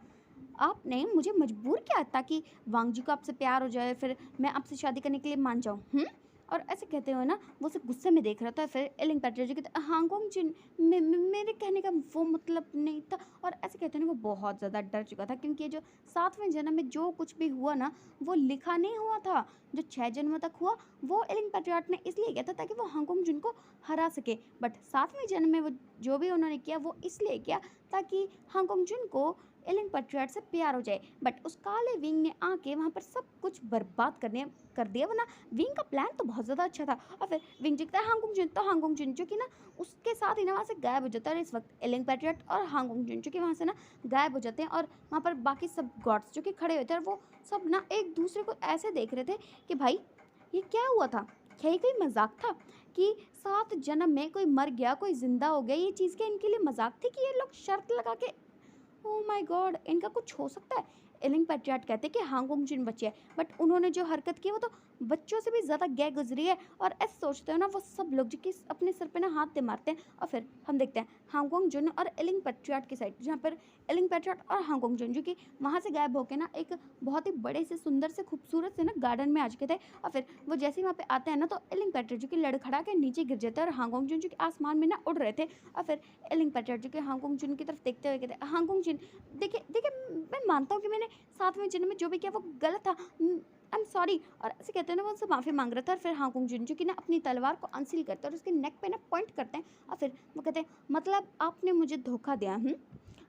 आपने मुझे मजबूर किया ताकि वांगजी को आपसे प्यार हो जाए, फिर मैं आपसे शादी करने के लिए मान जाऊँ। और ऐसे कहते हुए ना वो उसे गुस्से में देख रहा था। फिर एलिंग पैट्रिया कहते, हांगोंग जिन मेरे कहने का वो मतलब नहीं था। और ऐसे कहते हैं ना, वो बहुत ज़्यादा डर चुका था क्योंकि ये जो 7वें जन्म में जो कुछ भी हुआ ना, वो लिखा नहीं हुआ था। जो 6 जन्मों तक हुआ वो एलिंग पैट्रियाट ने इसलिए किया था ताकि वो हांगोंग जिन को हरा सके, बट 7वें जन्म में वो जो भी उन्होंने किया वो इसलिए किया ताकि हांगोंग जिन को एलिंग पैट्रियाट से प्यार हो जाए। बट उस काले विंग ने आके वहाँ पर सब कुछ बर्बाद कर दिया, वरना विंग का प्लान तो बहुत ज़्यादा अच्छा था। और फिर विंग जीतता है हांगोंग जिन जो कि ना उसके साथ ही ना वहाँ से गायब हो जाता है। और इस वक्त एलिंग पैट्रियाट और हांगोंग जिन जो कि वहाँ से ना गायब हो जाते हैं, और वहाँ पर बाकी सब गॉड्स जो कि खड़े होते हैं, और वो सब ना एक दूसरे को ऐसे देख रहे थे कि भाई ये क्या हुआ था, क्या ये कोई मजाक था कि 7 जन्म में कोई मर गया कोई जिंदा हो गया, ये चीज़ क्या इनके लिए मजाक थी कि ये लोग शर्त लगा के, ओह माय गॉड इनका कुछ हो सकता है। एलिंग पैट्रियाट कहते हैं कि हांगोंग जिन बच्चे हैं, बट उन्होंने जो हरकत की वो तो बच्चों से भी ज़्यादा गै गुजरी है। और ऐसे सोचते हो ना वो सब लोग जो कि अपने सर पे ना हाथ दे मारते हैं। और फिर हम देखते हैं हांगोंग जुन और एलिंग पैट्रियाट की साइड, जहाँ पर एलिंग पैट्रियाट और हांगोंग जुन जो कि वहाँ से गायब होकर ना एक बहुत ही बड़े से सुंदर से खूबसूरत से ना गार्डन में आ चुके थे। और फिर वो जैसे ही वहाँ पे आते हैं ना, तो एलिंग पैट्रियाट जो कि लड़खड़ा के नीचे गिर जाते हैं, और हांगोंग जुन जो कि आसमान में ना उड़ रहे थे। और फिर एलिंग पैट्रियाट जो कि हांगोंग जुन की तरफ देखते हुए कहते हैं, हांगोंग जुन देखिए देखिए मैं मानता हूँ कि मैंने 7वें जन्म में जो भी किया वो गलत था, आई एम सॉरी। और ऐसे कहते हैं ना, वो उनसे माफ़ी मांग रहा था। और फिर हांगोंग जुन जो कि ना अपनी तलवार को अनसील करते हैं और उसके नेक पे ना पॉइंट करते हैं। और फिर वो कहते हैं, मतलब आपने मुझे धोखा दिया।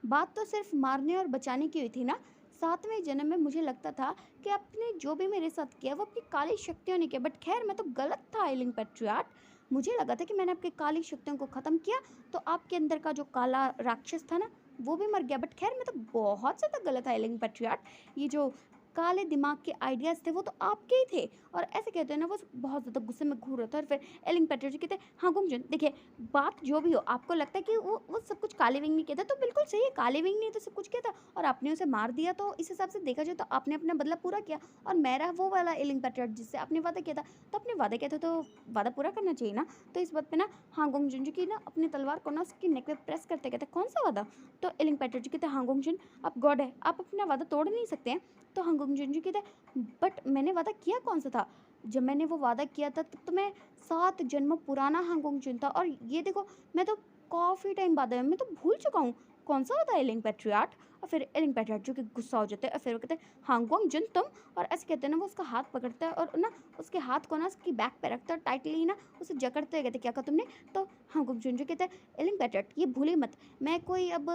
बात तो सिर्फ मारने और बचाने की हुई थी ना। 7वें जन्म में मुझे लगता था कि आपने जो भी मेरे साथ किया वो अपनी काली शक्तियों ने किया, बट खैर मैं तो गलत था एलिंग पैट्रियाट। मुझे लगा था कि मैंने आपकी काली शक्तियों को ख़त्म किया तो आपके अंदर का जो काला राक्षस था ना वो भी मर गया, बट खैर मैं तो बहुत ज़्यादा गलत है एलिंग पैट्रियाट। ये जो काले दिमाग के आइडियाज़ थे वो तो आपके ही थे। और ऐसे कहते हैं ना, वो बहुत ज़्यादा गुस्से में घूर रहा था। और फिर एलिंग पैट्रियाट कहते हैं, हाँ गुंजन देखिए, बात जो भी हो, आपको लगता है कि वो सब कुछ काले विंग ने किया था, तो बिल्कुल सही है, काले विंग ने तो सब कुछ किया था और आपने उसे मार दिया। तो इस हिसाब से देखा जाए तो आपने अपना बदला पूरा किया, और मेरा वो वाला एलिंग पैट्रियाट जिससे आपने वादा किया था, तो आपने वादा किया था तो वादा पूरा करना चाहिए ना। तो इस बात पे ना हांगोंग जुन की ना अपनी तलवार को ना उसकी नेक पे प्रेस करते कहते, कौन सा वादा? तो एलिंग पैट्रियाट कहते हैं, हांगोंग जुन आप गॉड है, आप अपना वादा तोड़ नहीं सकते हैं। तो हांगोंग जुन कहते हैं, बट मैंने वादा किया कौन सा था? जब मैंने वो वादा किया था तब तो मैं 7 जन्म पुराना हांगोंग जुन था, और ये देखो मैं तो काफ़ी टाइम बाद आया, मैं तो भूल चुका हूँ कौन सा होता है एलिंग पैट्रियाट। और फिर एलिंग पैट्रियाट जो कि गुस्सा हो जाते हैं, और फिर वो कहते हैं, हांगोंग जुन तुम। और ऐसे कहते हैं ना, वो उसका हाथ पकड़ता है और ना उसके हाथ को ना उसकी बैक पे रखता है, टाइटली ना उसे जकड़ते हुए कहते, क्या कहा तुमने? तो हांगोंग जुन जो कहते हैं, एलिंग पैट्रियाट ये भूले मत, मैं कोई अब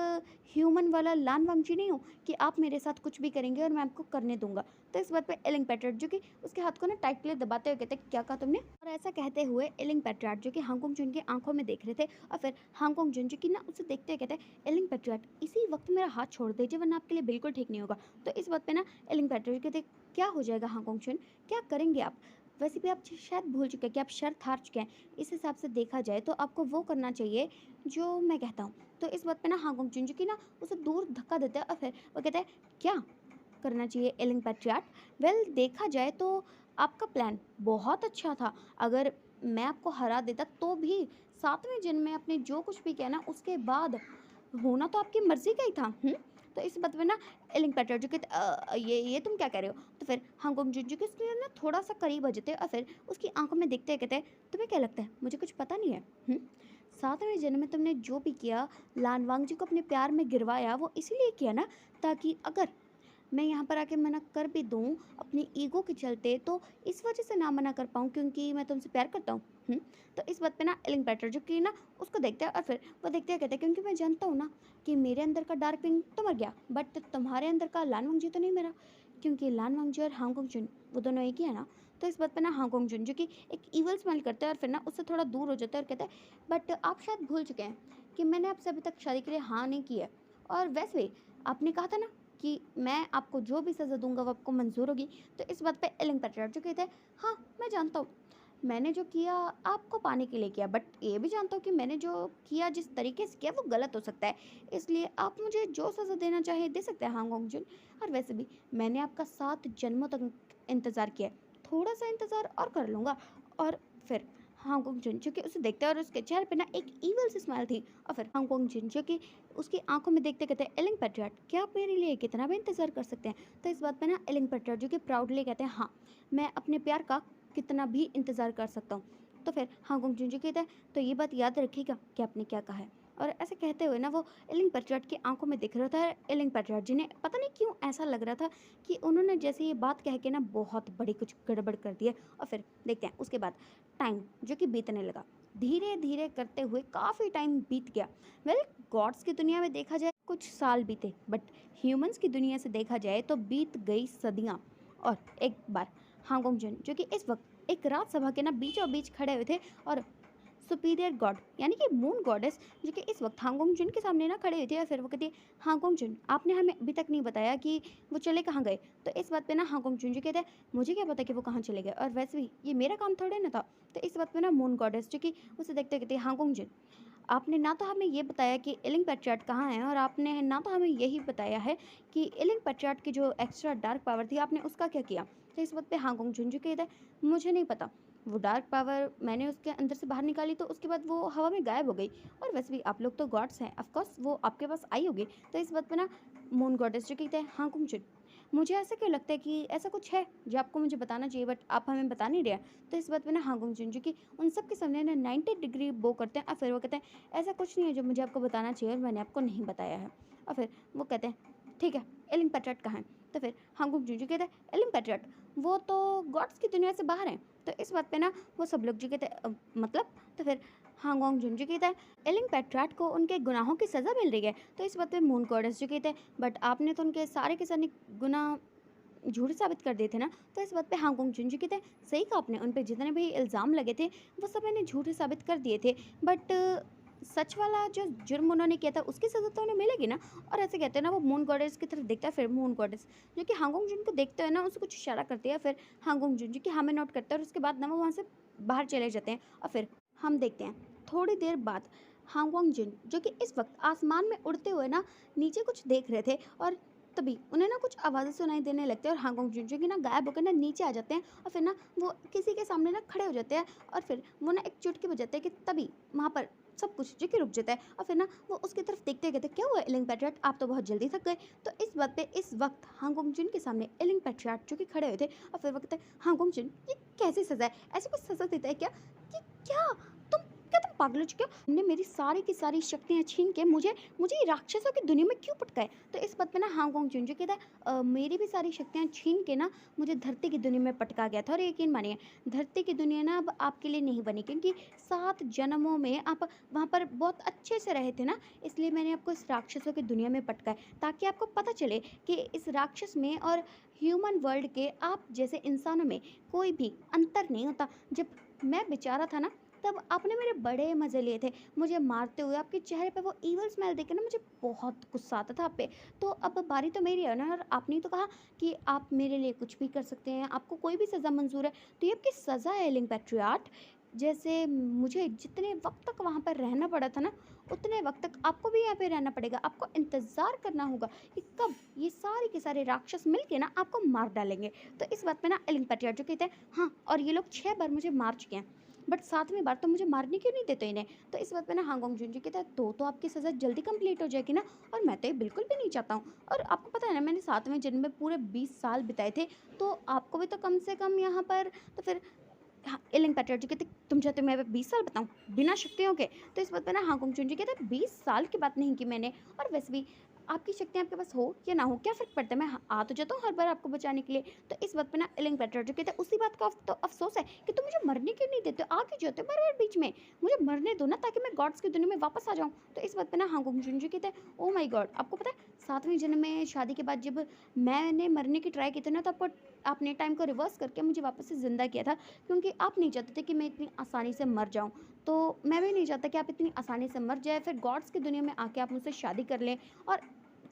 ह्यूमन वाला लान वांगची नहीं हूँ कि आप मेरे साथ कुछ भी करेंगे और मैं आपको करने दूंगा। तो इस बात पे एलिंग पैट्रियाट जो कि उसके हाथ को ना टाइटली दबाते हुए कहते, क्या कहा तुमने? और ऐसा कहते हुए एलिंग पैट्रियाट जो कि हांगोंग जुन की आंखों में देख रहे थे, और फिर हांगोंग जुन जो कि ना उसे देखते हुए कहते, एलिंग पैट्रियाट इसी वक्त मेरा हाथ छोड़ दीजिए वरना आपके लिए बिल्कुल ठीक नहीं होगा। तो इस बात पे ना एलिंग पैट्रियाट कहते, क्या हो जाएगा हांगोंग जुन, क्या करेंगे आप? वैसे भी आप शायद भूल चुके हैं कि आप शर्त हार चुके हैं। इस हिसाब से देखा जाए तो आपको वो करना चाहिए जो मैं कहता हूँ। तो इस बात पे ना हांगोंग जुन जो कि ना उसे दूर धक्का देते हैं, और फिर वो कहते हैं, क्या करना चाहिए एलिंग पैट्रियाट? वेल देखा जाए तो आपका प्लान बहुत अच्छा था। अगर मैं आपको हरा देता तो भी 7वें जन्म में आपने जो कुछ भी किया ना उसके बाद होना तो आपकी मर्जी का ही था। तो इस बात में ना एलिंग पैट्रियाट जो कि ये तुम क्या कह रहे हो? तो फिर हांगोंग जुन जो कि उसके ना थोड़ा सा करीब आ जाते हैं, और फिर उसकी आंखों में देखते हैं, कहते हैं, तुम्हें क्या लगता है मुझे कुछ पता नहीं है? सातवें जन्म में तुमने जो भी किया, लान वांगजी को अपने प्यार में गिरवाया, वो इसीलिए किया ना, ताकि अगर मैं यहाँ पर आके मना कर भी दूँ अपनी ईगो के चलते, तो इस वजह से ना मना कर पाऊँ क्योंकि मैं तुमसे प्यार करता हूँ। तो इस बात पे ना एलिंग पैटर जो कि ना उसको देखता है और फिर वो देखते हैं कहते हैं, क्योंकि मैं जानता हूँ ना कि मेरे अंदर का डार्क विंग तो मर गया, बट तुम्हारे अंदर का लान वांगजी तो नहीं मरा, क्योंकि लान वांगजी और हांगकांग जुन वो दोनों एक ही है ना। तो इस बात पे ना हांगकांग जुन जो कि एक ईवल स्मेल करता है और फिर ना उससे थोड़ा दूर हो जाता है और कहता है, बट आप शायद भूल चुके हैं कि मैंने आपसे अभी तक शादी के लिए हाँ नहीं की है, और वैसे भी आपने कहा था ना कि मैं आपको जो भी सज़ा दूंगा वो आपको मंजूर होगी। तो इस बात पे एलिंग पेट्रियार्क जो कहते हैं, हाँ मैं जानता हूँ मैंने जो किया आपको पाने के लिए किया, बट ये भी जानता हूँ कि मैंने जो किया जिस तरीके से किया वो गलत हो सकता है, इसलिए आप मुझे जो सज़ा देना चाहे दे सकते हैं हांगकांग जुन। और वैसे भी मैंने आपका 7 जन्मों तक इंतज़ार किया है, थोड़ा सा इंतज़ार और कर लूँगा। और फिर हांगकांग जुन जो कि उसे देखते हैं और उसके चेहरे पे ना एक ईवल सी स्माइल थी, और फिर हांगकांग जुन जो कि उसकी आंखों में देखते कहते हैं, एलिंग पेट्रियार्क क्या आप मेरे लिए कितना भी इंतज़ार कर सकते हैं। तो इस बात पे ना एलिंग पेट्रियार्क जो कि प्राउडली कहते हैं, हाँ मैं अपने प्यार का कितना भी इंतज़ार कर सकता हूँ। तो फिर हांगकांग जुन जो कहता है, तो ये बात याद रखिएगा कि आपने क्या कहा है। और ऐसे कहते हुए ना वो एलिंग पेट्रियार्क की आंखों में दिख रहा था। एलिंग पेट्रियार्क जिन्हें पता नहीं क्यों ऐसा लग रहा था कि उन्होंने जैसे ये बात कह के ना बहुत बड़ी कुछ गड़बड़ कर दी है। और फिर देखते हैं उसके बाद टाइम जो कि बीतने लगा, धीरे धीरे करते हुए काफ़ी टाइम बीत गया। वेल गॉड्स की दुनिया में देखा जाए कुछ साल बीते, बट ह्यूमंस की दुनिया से देखा जाए तो बीत गई सदियाँ। और एक बार हांगकांग जुन जो कि इस वक्त एक राज सभा के ना बीचों बीच खड़े हुए थे, और सुपीरियर गॉड यानी कि मून गॉडेस जो कि इस वक्त हांगकांग जुन के सामने ना खड़े हुए थे। और फिर वो कहती है, हांगकांग जुन आपने हमें अभी तक नहीं बताया कि वो चले कहाँ गए। तो इस बात पे ना हांगकांग जुन जो कहते हैं, मुझे क्या पता कि वो कहाँ चले गए, और वैसे भी ये मेरा काम थोड़े ना था। तो इस बात पे ना मून गॉडेस जो कि उसे देखते कहते हैं, हांगकांग जुन आपने ना तो हमें ये बताया कि एलिंग पेट्रियार्क कहाँ है, और आपने ना तो हमें यही बताया है कि एलिंग पेट्रियार्क की जो एक्स्ट्रा डार्क पावर थी आपने उसका क्या किया। तो इस वक्त पे हांगकांग जुन जो कहता है, मुझे नहीं पता, वो डार्क पावर मैंने उसके अंदर से बाहर निकाली तो उसके बाद वो हवा में गायब हो गई, और वैसे भी आप लोग तो गॉड्स हैं, ऑफ कोर्स वो आपके पास आई होगी। तो इस बात पे ना मून गॉडेस जो कहते हैं, हांगकांग जुन मुझे ऐसा क्यों लगता है कि ऐसा कुछ है जो आपको मुझे बताना चाहिए, बट आप हमें बता नहीं रहे। तो इस बात पे ना हांगकांग जुन जो कि उन सब के सामने ना 90 डिग्री बो करते हैं, और फिर वो कहते हैं, ऐसा कुछ नहीं है जो मुझे आपको बताना चाहिए और मैंने आपको नहीं बताया है। और फिर वो कहते हैं, ठीक है एलिंग पेट्रियार्क कहाँ है। तो फिर हांगकांग जुन जो कहते हैं, एलिंग पेट्रियार्क वो तो गॉड्स की दुनिया से बाहर हैं। तो इस बात पे ना वो सब लोग जो कहते हैं, मतलब। तो फिर हांगकांग जुन जो कहता है, एलिंग पेट्रियार्क को उनके गुनाहों की सज़ा मिल रही है। तो इस बात पे मून गॉडेस जो कहते हैं, बट आपने तो उनके सारे के सारे गुनाह झूठे साबित कर दिए थे ना। तो इस बात पे हांगकांग जुन जो कहते हैं, सही कहा आपने, उन पे जितने भी इल्ज़ाम लगे थे वो सब मैंने झूठे साबित कर दिए थे, बट सच वाला जो जुर्म उन्होंने किया था उसकी सज़ा तो उन्हें मिलेगी ना। और ऐसे कहते हैं ना वो मून गॉडेस की तरफ देखता है, फिर मून गॉडेस जो कि हांगकांग जुन को देखते हैं ना उसे कुछ इशारा करती है, फिर हांगकांग जुन जो कि हमें नोट करता है, और उसके बाद ना वो वहाँ से बाहर चले जाते हैं। और फिर हम देखते हैं थोड़ी देर बाद हांगकांग जुन जो कि इस वक्त आसमान में उड़ते हुए ना नीचे कुछ देख रहे थे, और तभी उन्हें ना कुछ आवाज़ें सुनाई देने लगती है, और हांगकांग जुन जो कि ना गायब होकर ना नीचे आ जाते हैं, और फिर ना वो किसी के सामने ना खड़े हो जाते हैं, और फिर वो ना एक चुटकी बजाते हैं कि तभी वहाँ पर सब कुछ जो कि रुक जाता है। और फिर ना वो उसकी तरफ देखते कहते, क्या हुआ एलिंग पेट्रियार्क, आप तो बहुत जल्दी थक गए। तो इस बात पे इस वक्त हांगकांग जुन के सामने एलिंग पेट्रियार्क जो कि खड़े हुए थे, और फिर वो कहते हैं, हांगकांग जुन ये कैसी सज़ा है, ऐसी कुछ सज़ा देता है क्या, कि क्या तुम पागल हो चुके हो, तुमने मेरी सारी की सारी शक्तियाँ छीन के मुझे मुझे ये राक्षसों की दुनिया में क्यों पटकाए। तो इस बात पे ना हांगकांग जुन जो कहता है, मेरी भी सारी शक्तियाँ छीन के ना मुझे धरती की दुनिया में पटका गया था, और यकीन मानिए धरती की दुनिया ना अब आपके लिए नहीं बनी, क्योंकि 7 जन्मों में आप वहाँ पर बहुत अच्छे से रहे थे ना, इसलिए मैंने आपको इस राक्षसों की दुनिया में पटका है, ताकि आपको पता चले कि इस राक्षस में और ह्यूमन वर्ल्ड के आप जैसे इंसानों में कोई भी अंतर नहीं होता। जब मैं बेचारा था ना तब आपने मेरे बड़े मज़े लिए थे मुझे मारते हुए, आपके चेहरे पे वो ईवल स्मेल देख के ना मुझे बहुत गुस्सा आता था आप पे। तो अब बारी तो मेरी है ना, और आपने तो कहा कि आप मेरे लिए कुछ भी कर सकते हैं, आपको कोई भी सज़ा मंजूर है। तो ये आपकी सज़ा है एलिंग पेट्रियार्क। जैसे मुझे जितने वक्त तक वहाँ पर रहना पड़ा था ना, उतने वक्त तक आपको भी यहाँ पे रहना पड़ेगा, आपको इंतज़ार करना होगा कि कब ये सारे के सारे राक्षस मिल के ना आपको मार डालेंगे। तो इस बात पे ना एलिंग पेट्रियार्क जो कहते हैं, हाँ और ये लोग 6 बार मुझे मार चुके हैं, बट 7वीं बार तो मुझे मारने क्यों नहीं देते इन्हें। तो इस बात पे ना हांगकांग जुन जी कहता है, तो आपकी सज़ा जल्दी कंप्लीट हो जाएगी ना, और मैं तो ये बिल्कुल भी नहीं चाहता हूँ। और आपको पता है ना मैंने 7वें जन्म में पूरे 20 साल बिताए थे, तो आपको भी तो कम से कम यहाँ पर तो फिर हाँ, एलिंग पैट्रियट जी कहते, तुम चाहते हो मैं 20 साल बताऊँ बिना शक्तियों के? तो इस बात पे ना हांगकांग चुन जी कहते 20 साल की बात नहीं की मैंने, और वैसे भी आपकी शक्तियाँ आपके पास हो या ना हो क्या फ़र्क पड़ता है? मैं आ तो जाता हूँ हर बार आपको बचाने के लिए। तो इस बात पे ना एलिंग पैट्रियट जी कहते, उसी बात का तो अफ़सोस है कि तुम मुझे मरने क्यों नहीं देते हो? आ क्यों जाते हो बार-बार बीच में? मुझे मरने दो ना, ताकि मैं गॉड्स की दुनिया में वापस आ जाऊँ। तो इस बात पे ना हांगकांग चुन जी कहते, ओह माय गॉड! आपको पता है 7वें जन्म में शादी के बाद जब मैंने मरने की ट्राई की थी ना, तो आपको आपने टाइम को रिवर्स करके मुझे वापस से ज़िंदा किया था, क्योंकि आप नहीं चाहते थे कि मैं इतनी आसानी से मर जाऊँ। तो मैं भी नहीं चाहता कि आप इतनी आसानी से मर जाएँ, फिर गॉड्स की दुनिया में आके आप मुझसे शादी कर लें। और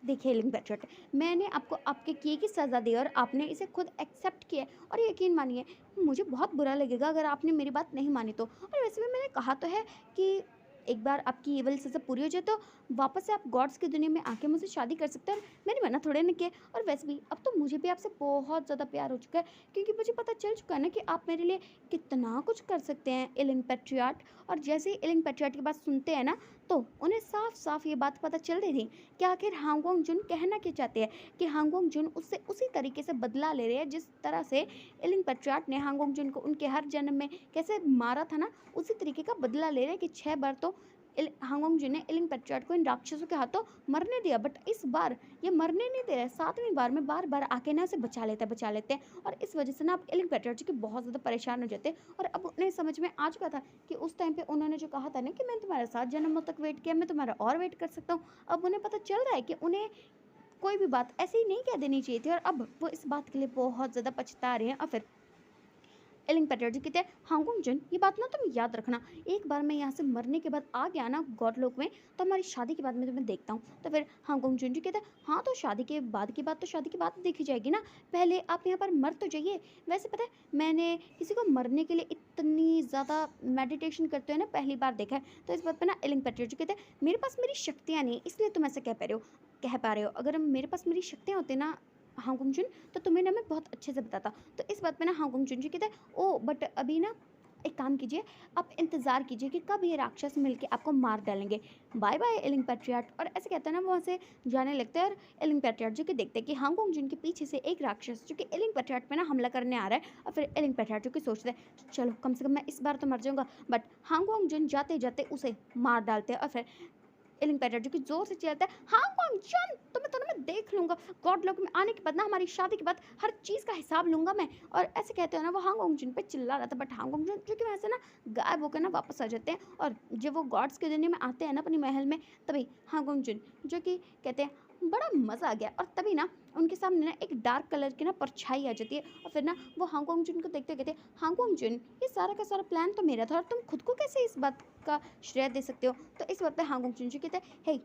देखिए लिंग पैट्रियट, मैंने आपको आपके किए की सज़ा दी और आपने इसे खुद एक्सेप्ट किया है, और यकीन मानिए मुझे बहुत बुरा लगेगा अगर आपने मेरी बात नहीं मानी तो। और वैसे भी मैंने कहा तो है कि एक बार आपकी एविल सज़ा पूरी हो जाए तो वापस से आप गॉड्स की दुनिया में आके मुझसे शादी कर सकते हैं, और मैंने मना थोड़े ना किया। और वैसे भी अब तो मुझे भी आपसे बहुत ज़्यादा प्यार हो चुका है, क्योंकि मुझे पता चल चुका है ना कि आप मेरे लिए कितना कुछ कर सकते हैं एलिंग पैट्रियट। और जैसे ही एलिंग पैट्रियट की बात सुनते हैं ना, तो उन्हें साफ-साफ ये बात पता चल रही थी कि आखिर हांगकांग जुन कहना क्या चाहते हैं, कि हांगकांग जुन उससे उसी तरीके से बदला ले रहे हैं जिस तरह से एलिंग पैट्रियट ने हांगकांग जुन को उनके हर जन्म में कैसे मारा था ना, उसी तरीके का बदला ले रहे हैं कि 6 बार तो हांगकांग जुन ने एलिंग पैट्रियट को इन राक्षसों के हाथों मरने दिया, बट इस बार ये मरने नहीं दे रहा है। 7वीं बार में बार-बार आके ना इसे बचा लेते हैं, और इस वजह से ना अब एलिंग पैट्रियट जी के बहुत ज़्यादा परेशान हो जाते हैं। और अब उन्हें समझ में आ चुका था कि उस टाइम पे उन्होंने जो कहा था ना कि मैंने तुम्हारा 7 जन्मों तक वेट किया, मैं तुम्हारा और वेट कर सकता हूँ। अब उन्हें पता चल रहा है कि उन्हें कोई भी बात ऐसे ही नहीं कह देनी चाहिए थी, और अब वो इस बात के लिए बहुत ज़्यादा पछता रहे हैं। और फिर एलिंग पैटर्जी कहते हैं, हांगकांग जन ये बात ना तुम याद रखना, एक बार मैं यहाँ से मरने के बाद आ गया ना गॉड लोक में, तो हमारी शादी के बाद मैं तुम्हें देखता हूँ। तो फिर हांगकांग जन जी कहते हैं, हाँ तो शादी के बाद की बात तो शादी के बाद देखी जाएगी ना, पहले आप यहाँ पर मर तो जाइए। वैसे पता है मैंने किसी को मरने के लिए इतनी ज़्यादा मेडिटेशन करते हुए ना पहली बार देखा है। तो इस बात पर ना एलिंग पैटर्जी कहते हैं, मेरे पास मेरी शक्तियाँ नहीं, इसलिए तुम ऐसे कह पा रहे हो। अगर मेरे पास मेरी शक्तियाँ होती ना हांगकांग जुन, तो तुम्हें ना मैं बहुत अच्छे से बताता। तो इस बात पे ना हांगकांग जुन जी कहते हैं, ओ बट अभी ना एक काम कीजिए, आप इंतज़ार कीजिए कि कब ये राक्षस मिलके आपको मार डालेंगे। Bye bye ailing patriot. और ऐसे कहते हैं ना, वहाँ से जाने लगते हैं, और एलिंग पैट्रियट जी के देखते हैं कि हांगकांग जुन के पीछे से एक राक्षस जो कि एलिंग पैट्रियट पे ना हमला करने आ रहा है। और फिर एलिंग पैट्रियट जो कि सोचते हैं चलो कम से कम मैं इस बार तो मर जाऊंगा, बट हांगकांग जुन जाते जाते उसे मार डालते हैं। और फिर एलिंग पैटर्न जो कि जोर से चिल्लाता है, हांगकांग चन तुम्हें तो ना मैं देख लूंगा, गॉड लॉक में आने के बाद ना हमारी शादी के बाद हर चीज़ का हिसाब लूंगा मैं। और ऐसे कहते हो ना वो हांगकांग जिन पे चिल्ला रहा था, बट हांगकांग जिन जो कि वैसे ना गायब होकर ना वापस आ जाते हैं। और जब वो गॉड्स के दुनिया में आते हैं ना अपनी महल में, तभी हांगकांग जिन जो कि कहते हैं बड़ा मज़ा आ गया। और तभी ना उनके सामने ना एक डार्क कलर की ना परछाई आ जाती है। और फिर ना वो हांगकांग जिन को देखते कहते हैं, हांगकांग जिन ये सारा का सारा प्लान तो मेरा था, और तुम खुद को कैसे इस बात का श्रेय दे सकते हो? तो इस बात पे हांगकांग जिन जी कहते हैं, हे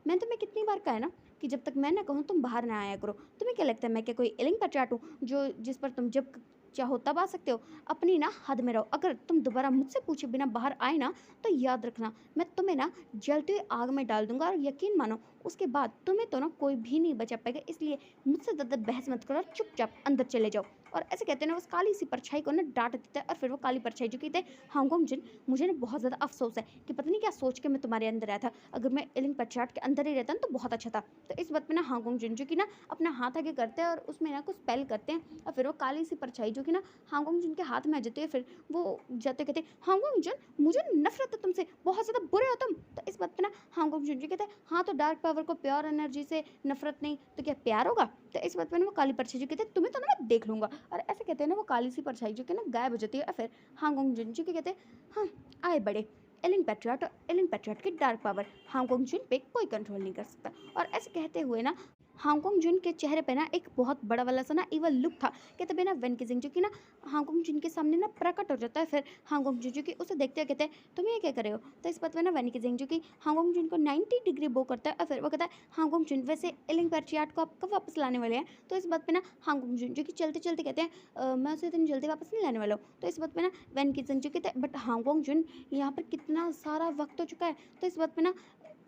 मैंने तुम्हें कितनी बार कहा है ना कि जब तक मैं ना कहूँ तुम बाहर ना आया करो। तुम्हें क्या लगता है मैं क्या कोई एलिंग पैट्रियट हूँ जो जिस पर तुम जब चाहो तब आ सकते हो? अपनी ना हद में रहो। अगर तुम दोबारा मुझसे पूछे बिना बाहर आए ना, तो याद रखना मैं तुम्हें ना जलती हुई आग में डाल दूंगा, और यकीन मानो उसके बाद तुम्हें तो ना कोई भी नहीं बचा पाएगा। इसलिए मुझसे ज़्यादा बहस मत करो, और चुपचाप अंदर चले जाओ। और ऐसे कहते हैं ना उस काली सी परछाई को ना डांट देता है। और फिर वो काली परछाई जो कहते हैं, हांगकांग जिन मुझे ना बहुत ज़्यादा अफसोस है कि पता नहीं क्या सोच के मैं तुम्हारे अंदर आया था। अगर मैं एलिंग पैट्रियट के अंदर ही रहता ना तो बहुत अच्छा था। तो इस बात पे ना हांगकांग जिन जो कि ना अपना हाथ आगे करते हैं, और उसमें ना कुछ स्पेल करते हैं। और फिर वो काली सी परछाई जो कि ना हांगकांग जिन के हाथ में आ जाती है। फिर वो जाते कहते हैं, हांगकांग जिन मुझे नफरत है तुमसे, बहुत ज़्यादा बुरे हो तुम। तो इस बात पे ना हांगकांग जिन जी कहते हैं, हाँ तो डार्क पावर को प्योर एनर्जी से नफरत नहीं तो क्या प्यार होगा? तो इस बात पे ना वो काली परछाई जो कहते हैं, तुम्हें तो ना मैं देख लूंगा। और ऐसे कहते हैं ना वो काली सी परछाई जो कि ना गायब हो जाती है। और फिर हांगकांग जिन जी के कहते हैं, हाँ आए बड़े एलिंग पैट्रियट, और एलिंग पैट्रियट की डार्क पावर हांगकांग जिन पे कोई कंट्रोल नहीं कर सकता। और ऐसे कहते हुए ना हांगकांग जिन के चेहरे पे ना एक बहुत बड़ा वाला सा ना इवल लुक था कि तभी ना वेन किजिंग जो कि ना हांगकांग जिन के सामने ना प्रकट हो जाता है। फिर हांगकांग जिन जो कि उसे देखते हुए कहते हैं, तुम ये क्या कर रहे हो? तो इस बात में ना वेन किजिंग जो कि हांगकांग जिन को 90 डिग्री बो करता है। और फिर वो कहता है, हांगकांग जिन वैसे एलिंग पैट्रियट को आप कब वापस लाने वाले हैं? तो इस बात पे ना हांगकांग जिन जो कि चलते चलते कहते हैं, मैं उसे इतनी जल्दी वापस नहीं लाने वाला हूँ। तो इस बात पे ना वेन किजिंग जो कहते हैं, बट हांगकांग जिन यहाँ पर कितना सारा वक्त हो चुका है। तो इस बात पे ना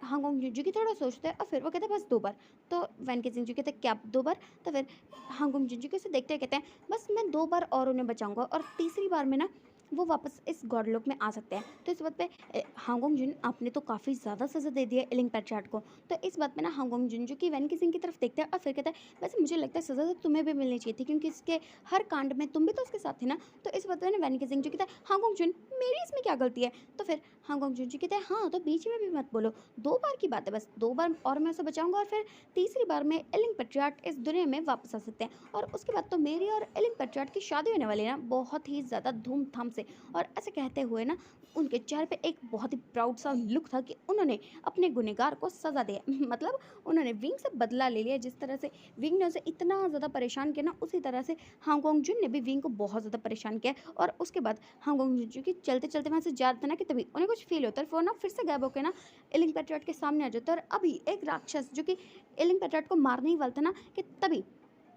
हांगकांग जिन जो कि थोड़ा सोचते हैं। और फिर वो कहते हैं बस 2 बार। तो वैन किजिंग जी कहते हैं, क्या 2 बार? तो फिर हांगकांग जिन जी उसे देखते हैं कहते हैं, बस मैं 2 बार और उन्हें बचाऊंगा, और तीसरी बार में ना वो वापस इस गॉडलॉक में आ सकते हैं। तो इस बात पे हांगोंग जिन आपने तो काफ़ी ज़्यादा सज़ा दे दी है इलिंग पैट्रियार्ट को। तो इस बात पे ना हांगोंग जिन जो कि वैन किसिंग की तरफ देखता है और फिर कहता है, वैसे मुझे लगता है सज़ा तो तुम्हें भी मिलनी चाहिए थी, क्योंकि इसके हर कांड में तुम भी तो उसके साथ थे ना। तो इस बात पे ना वैन किसिंग जो कहता है, हांगोंग जिन मेरी इसमें क्या गलती है? तो फिर हांगोंग जिन जो कहता है, हाँ तो बीच में भी मत बोलो, 2 बार की बात है बस, 2 बार और मैं उसे बचाऊँगा और फिर तीसरी बार में इलिंग पैट्रियार्ट इस दुनिया में वापस आ सकते हैं। और उसके बाद तो मेरी और इलिंग पैट्रियार्ट की शादी होने वाली है ना, बहुत ही ज़्यादा धूम-धाम से। और ऐसे कहते हुए ना उनके चेहरे पे एक बहुत ही प्राउड सा लुक था कि उन्होंने अपने गुनहगार को सज़ा दी है। मतलब उन्होंने विंग से बदला ले लिया। जिस तरह से विंग ने उसे इतना ज़्यादा परेशान किया ना, उसी तरह से हांगोंग जुन ने भी विंग को बहुत ज़्यादा परेशान किया। और उसके बाद हांगोंग जुन जो कि चलते-चलते वहाँ से जा रहे थे ना, कि तभी उन्हें कुछ फ़ील होता है। फिर वो ना फिर से गायब होके ना इलिंग पैट्रियट के सामने आ जाता है। और अभी एक राक्षस जो कि इलिंग पैट्रियट को मारने ही वाला था ना, कि तभी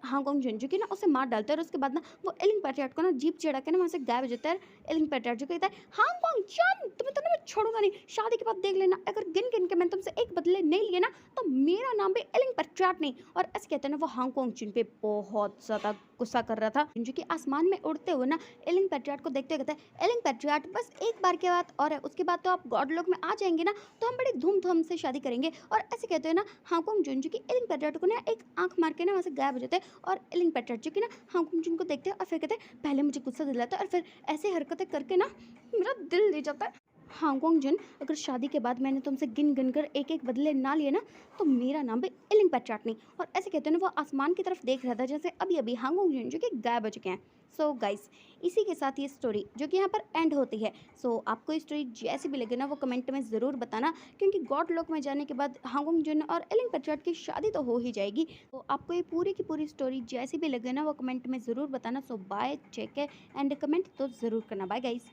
हांगकांग जुनजू की ना उसे मार डालता है। और उसके बाद ना वो एलिंग पैट्रियट को ना जीप चढ़ा के ना वहाँ से गायब हो जाता है। एलिंग पैट्रियट जो कहता है, हांगकांग जन तुम्हें तो ना मैं छोड़ूंगा नहीं, शादी के बाद देख लेना, अगर गिन गिन के मैंने तुमसे एक बदले नहीं लिए ना, तो मेरा नाम भी एलिंग पैट्रियट नहीं। और ऐसे कहते हैं ना, वो हांगकांग जुन पे बहुत ज़्यादा गुस्सा कर रहा था। जो कि आसमान में उड़ते हुए ना एलिंग पैट्रियट को देखते हुए कहता है, एलिंग पैट्रियट बस एक बार की बात और है, उसके बाद तो आप गॉड लोक में आ जाएंगे ना, तो हम बड़ी धूमधाम से शादी करेंगे। और ऐसे कहते हैं ना हांगकांग जुन जो कि एलिंग पैट्रियट को ना एक आंख मार के ना वहाँ से गायब हो जाते हैं। और एलिंग पैट्रियट जो कि ना हांगकांग जुन को देखते हैं और फिर कहते हैं, पहले मुझे गुस्सा दिलाता है और फिर ऐसी हरकतें करके ना मेरा दिल ले जाता है। हांगकांग जुन, अगर शादी के बाद मैंने तुमसे गिन गिन कर एक एक बदले ना लिए ना, तो मेरा नाम भी एलिंग पैट्रियट नहीं। और ऐसे कहते हैं ना, वो आसमान की तरफ देख रहा था जैसे अभी अभी हांगकांग जुन जो कि गायब हो चुके हैं। सो गाइस, इसी के साथ ये स्टोरी जो कि यहाँ पर एंड होती है। सो आपको ये स्टोरी जैसी भी लगे ना, वो कमेंट में ज़रूर बताना, क्योंकि गॉड लॉक में जाने के बाद हांगकांग जुन और एलिंग पैट्रियट की शादी तो हो ही जाएगी। तो आपको ये पूरी की पूरी स्टोरी जैसी भी लगे ना, वो कमेंट में ज़रूर बताना। So bye, take care and comment तो ज़रूर करना। Bye guys.